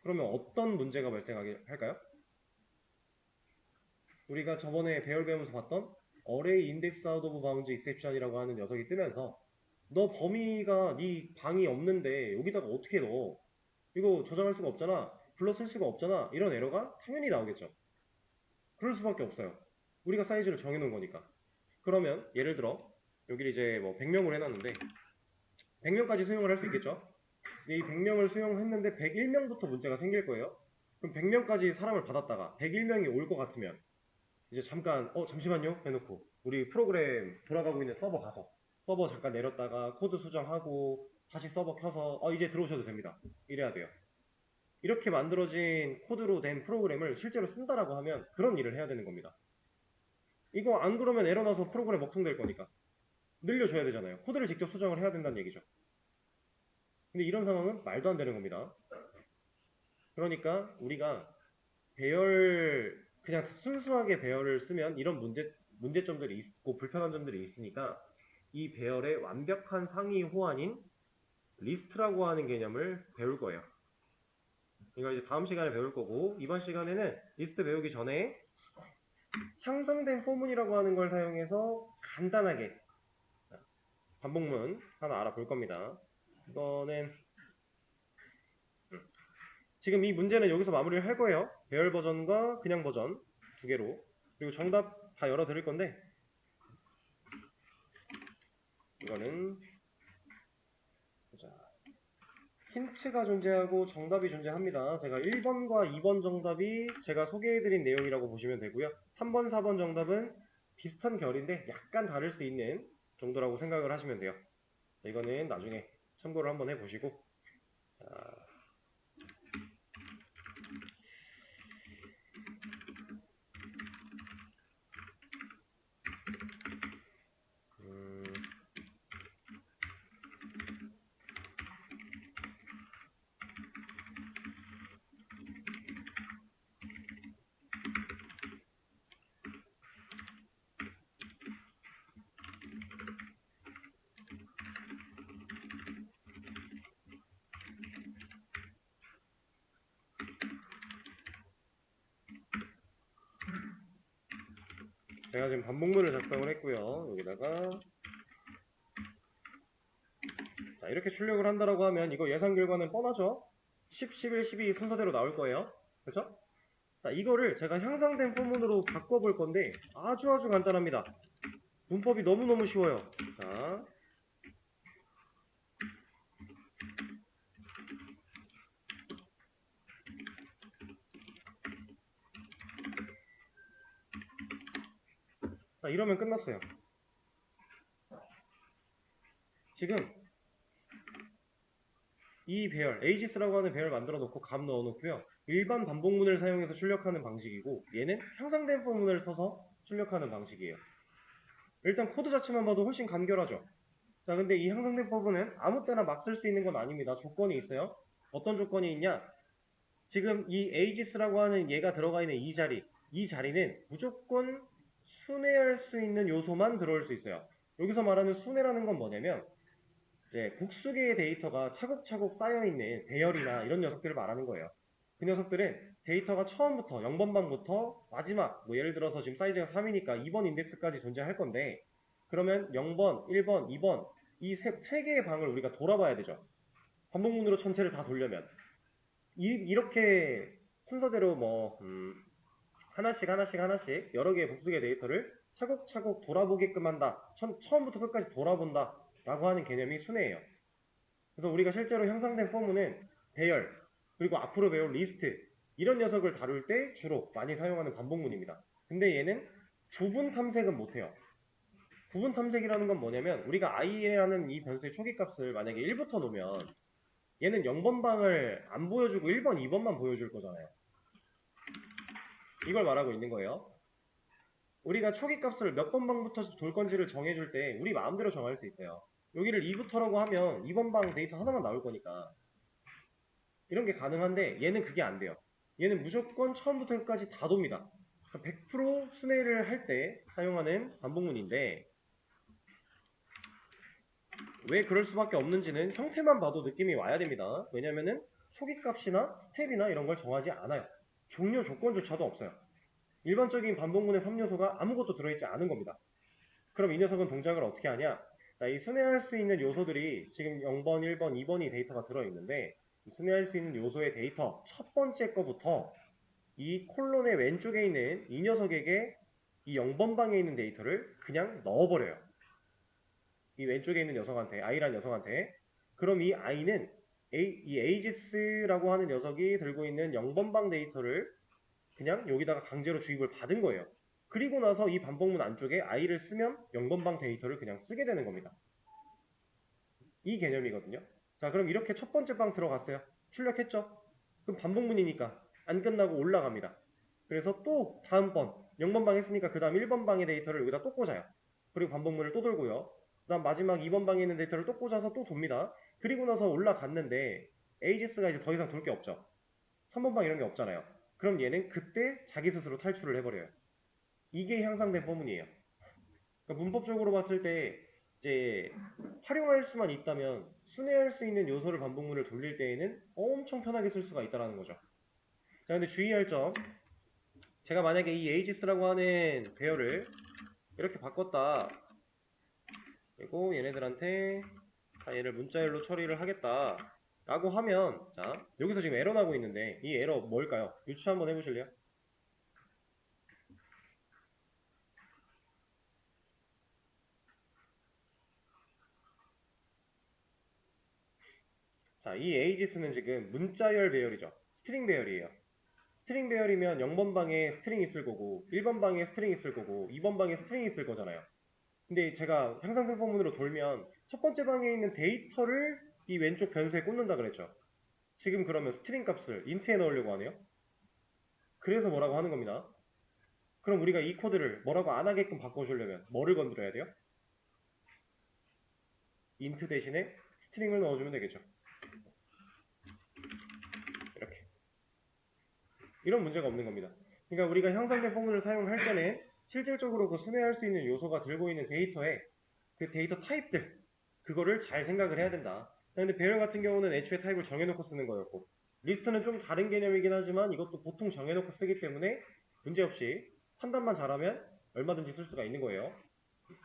그러면 어떤 문제가 발생하게 할까요? 우리가 저번에 배열 배우면서 봤던 Array Index Out of Bounds Exception이라고 하는 녀석이 뜨면서 너 범위가 네 방이 없는데 여기다가 어떻게 넣어? 이거 저장할 수가 없잖아. 불러 쓸 수가 없잖아. 이런 에러가 당연히 나오겠죠. 그럴 수밖에 없어요. 우리가 사이즈를 정해놓은 거니까. 그러면 예를 들어 여기를 이제 뭐 100명으로 해놨는데 100명까지 수용을 할 수 있겠죠. 이 100명을 수용했는데 101명부터 문제가 생길 거예요. 그럼 100명까지 사람을 받았다가 101명이 올 것 같으면 이제 잠깐 잠시만요 해놓고 우리 프로그램 돌아가고 있는 서버 가서 서버 잠깐 내렸다가 코드 수정하고 다시 서버 켜서 이제 들어오셔도 됩니다. 이래야 돼요. 이렇게 만들어진 코드로 된 프로그램을 실제로 쓴다라고 하면 그런 일을 해야 되는 겁니다. 이거 안 그러면 에러 나서 프로그램 먹통될 거니까 늘려줘야 되잖아요. 코드를 직접 수정을 해야 된다는 얘기죠. 근데 이런 상황은 말도 안 되는 겁니다. 그러니까 우리가 배열 그냥 순수하게 배열을 쓰면 이런 문제점들이 있고 불편한 점들이 있으니까 이 배열의 완벽한 상위 호환인 리스트라고 하는 개념을 배울 거예요. 이거 이제 다음 시간에 배울 거고, 이번 시간에는 리스트 배우기 전에 향상된 포문이라고 하는 걸 사용해서 간단하게 반복문 하나 알아볼 겁니다. 이거는 지금 이 문제는 여기서 마무리를 할 거예요. 배열 버전과 그냥 버전 두 개로. 그리고 정답 다 열어 드릴 건데 이거는 보자. 힌트가 존재하고 정답이 존재합니다. 제가 1번과 2번 정답이 제가 소개해드린 내용이라고 보시면 되고요. 3번, 4번 정답은 비슷한 결인데 약간 다를 수 있는 정도라고 생각을 하시면 돼요. 이거는 나중에 참고를 한번 해보시고 자, 제가 지금 반복문을 작성을 했고요. 여기다가 자, 이렇게 출력을 한다라고 하면 이거 예상 결과는 뻔하죠? 10, 11, 12 순서대로 나올 거예요. 그렇죠? 자, 이거를 제가 향상된 포문으로 바꿔볼 건데 아주 간단합니다. 문법이 너무너무 쉬워요. 자, 이러면 끝났어요. 지금 이 배열, agis라고 하는 배열 만들어 놓고 값 넣어 놓고요. 일반 반복문을 사용해서 출력하는 방식이고 얘는 향상된 포문을 써서 출력하는 방식이에요. 일단 코드 자체만 봐도 훨씬 간결하죠. 자, 근데 이 향상된 포문은 아무 때나 막 쓸 수 있는 건 아닙니다. 조건이 있어요. 어떤 조건이 있냐? 지금 이 agis라고 하는 얘가 들어가 있는 이 자리는 무조건 순회할 수 있는 요소만 들어올 수 있어요. 여기서 말하는 순회라는 건 뭐냐면 이제 국수계의 데이터가 차곡차곡 쌓여있는 배열이나 이런 녀석들을 말하는 거예요. 그 녀석들은 데이터가 처음부터 0번방부터 마지막 예를 들어서 지금 사이즈가 3이니까 2번 인덱스까지 존재할 건데 그러면 0번, 1번, 2번 이 세 개의 방을 우리가 돌아봐야 되죠. 반복문으로 전체를 다 돌려면 이렇게 순서대로 하나씩 여러 개의 복수계 데이터를 차곡차곡 돌아보게끔 한다. 처음부터 끝까지 돌아본다 라고 하는 개념이 순회예요. 그래서 우리가 실제로 형성된 포문은 배열 그리고 앞으로 배울 리스트 이런 녀석을 다룰 때 주로 많이 사용하는 반복문입니다. 근데 얘는 부분 탐색은 못해요. 부분 탐색이라는 건 뭐냐면 우리가 i라는 이 변수의 초기값을 만약에 1부터 놓으면 얘는 0번방을 안 보여주고 1번, 2번만 보여줄 거잖아요. 이걸 말하고 있는 거예요. 우리가 초기값을 몇 번방부터 돌 건지를 정해줄 때 우리 마음대로 정할 수 있어요. 여기를 2부터라고 하면 2번방 데이터 하나만 나올 거니까 이런 게 가능한데 얘는 그게 안 돼요. 얘는 무조건 처음부터 끝까지 다 돕니다. 100% 순회를 할 때 사용하는 반복문인데 왜 그럴 수밖에 없는지는 형태만 봐도 느낌이 와야 됩니다. 왜냐면은 초기값이나 스텝이나 이런 걸 정하지 않아요. 종료 조건조차도 없어요. 일반적인 반복문의 3요소가 아무것도 들어있지 않은 겁니다. 그럼 이 녀석은 동작을 어떻게 하냐? 자, 이 순회할 수 있는 요소들이 지금 0번, 1번, 2번이 데이터가 들어있는데 이 순회할 수 있는 요소의 데이터 첫 번째 거부터 이 콜론의 왼쪽에 있는 이 녀석에게 이 0번방에 있는 데이터를 그냥 넣어버려요. 이 왼쪽에 있는 녀석한테, i란 녀석한테. 그럼 이 i는 이 ages라고 하는 녀석이 들고 있는 0번방 데이터를 그냥 여기다가 강제로 주입을 받은 거예요. 그리고 나서 이 반복문 안쪽에 i를 쓰면 0번방 데이터를 그냥 쓰게 되는 겁니다. 이 개념이거든요. 자, 그럼 이렇게 첫 번째 방 들어갔어요. 출력했죠? 그럼 반복문이니까 안 끝나고 올라갑니다. 그래서 또 다음번 0번방 했으니까 그 다음 1번방의 데이터를 여기다 또 꽂아요. 그리고 반복문을 또 돌고요. 그 다음 마지막 2번방에 있는 데이터를 또 꽂아서 또 돕니다. 그리고 나서 올라갔는데 ages가 이제 더 이상 돌 게 없죠. 3번방 이런 게 없잖아요. 그럼 얘는 그때 자기 스스로 탈출을 해버려요. 이게 향상된 포문이에요. 그러니까 문법적으로 봤을 때 이제 활용할 수만 있다면 순회할 수 있는 요소를 반복문을 돌릴 때에는 엄청 편하게 쓸 수가 있다는 거죠. 자, 근데 주의할 점, 제가 만약에 이 ages라고 하는 배열을 이렇게 바꿨다. 그리고 얘네들한테 얘를 문자열로 처리를 하겠다 라고 하면, 자, 여기서 지금 에러 나고 있는데 이 에러 뭘까요? 유추 한번 해보실래요? 자, 이 ages는 지금 문자열 배열이죠. 스트링 배열이에요. 스트링 배열이면 0번 방에 스트링이 있을 거고 1번 방에 스트링이 있을 거고 2번 방에 스트링이 있을 거잖아요. 근데 제가 향상된 포문으로 돌면 첫 번째 방에 있는 데이터를 이 왼쪽 변수에 꽂는다 그랬죠. 지금 그러면 스트링 값을 인트에 넣으려고 하네요. 그래서 뭐라고 하는 겁니다. 그럼 우리가 이 코드를 뭐라고 안 하게끔 바꿔주려면 뭐를 건드려야 돼요? 인트 대신에 스트링을 넣어주면 되겠죠. 이렇게. 이런 문제가 없는 겁니다. 그러니까 우리가 향상된 포문을 사용할 때는 실질적으로 그 순회할 수 있는 요소가 들고 있는 데이터에 그 데이터 타입들, 그거를 잘 생각을 해야 된다. 근데 배열 같은 경우는 애초에 타입을 정해놓고 쓰는 거였고, 리스트는 좀 다른 개념이긴 하지만 이것도 보통 정해놓고 쓰기 때문에 문제없이 판단만 잘하면 얼마든지 쓸 수가 있는 거예요.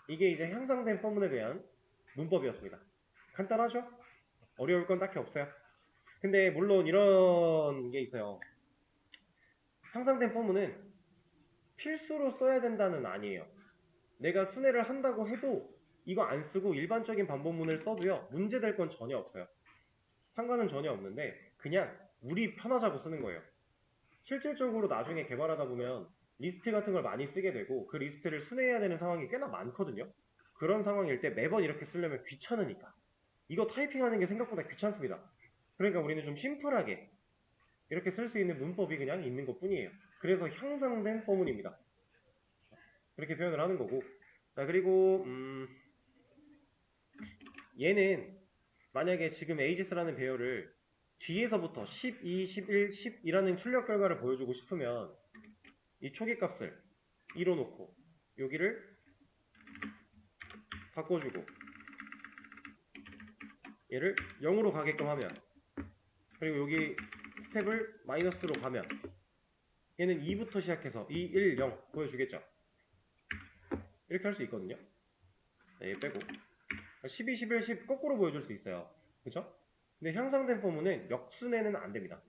이게 이제 향상된 포문에 대한 문법이었습니다. 간단하죠? 어려울 건 딱히 없어요. 근데 물론 이런 게 있어요. 향상된 포문은 필수로 써야 된다는 아니에요. 내가 순회를 한다고 해도 이거 안 쓰고 일반적인 반복문을 써도요, 문제될 건 전혀 없어요. 상관은 전혀 없는데 그냥 우리 편하자고 쓰는 거예요. 실질적으로 나중에 개발하다 보면 리스트 같은 걸 많이 쓰게 되고 그 리스트를 순회해야 되는 상황이 꽤나 많거든요. 그런 상황일 때 매번 이렇게 쓰려면 귀찮으니까. 이거 타이핑하는 게 생각보다 귀찮습니다. 그러니까 우리는 좀 심플하게 이렇게 쓸 수 있는 문법이 그냥 있는 것 뿐이에요. 그래서 향상된 포문입니다. 그렇게 표현을 하는 거고. 자, 그리고 얘는 만약에 지금 ages라는 배열을 뒤에서부터 12, 11, 10이라는 출력 결과를 보여주고 싶으면 이 초기 값을 2로 놓고 여기를 바꿔주고 얘를 0으로 가게끔 하면, 그리고 여기 스텝을 마이너스로 가면 얘는 2부터 시작해서 2, 1, 0 보여주겠죠. 이렇게 할 수 있거든요. 자, 얘 빼고 12, 11, 10 거꾸로 보여줄 수 있어요. 그쵸? 근데 향상된 포문은 역순회는 안 됩니다.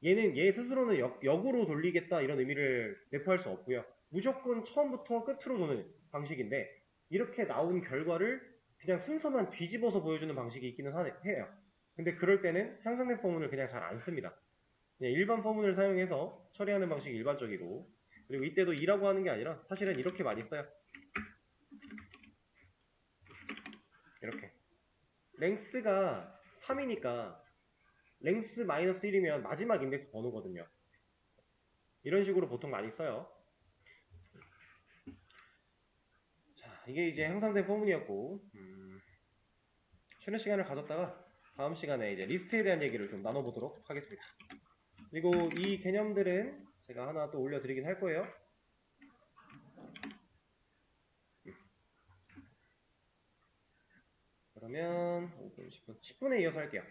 얘는 얘 스스로는 역으로 돌리겠다 이런 의미를 내포할 수 없고요. 무조건 처음부터 끝으로 도는 방식인데 이렇게 나온 결과를 그냥 순서만 뒤집어서 보여주는 방식이 있기는 해요. 근데 그럴 때는 향상된 포문을 그냥 잘 안 씁니다. 그냥 일반 포문을 사용해서 처리하는 방식이 일반적이고, 그리고 이때도 2라고 하는 게 아니라 사실은 이렇게 많이 써요. 이렇게 랭스가 3이니까 랭스 마이너스 1이면 마지막 인덱스 번호거든요. 이런 식으로 보통 많이 써요. 자, 이게 이제 향상된 포문이었고, 쉬는 시간을 가졌다가 다음 시간에 이제 리스트에 대한 얘기를 좀 나눠보도록 하겠습니다. 그리고 이 개념들은 제가 하나 또 올려드리긴 할 거예요. 그러면 5분, 10분, 10분에 이어서 할게요.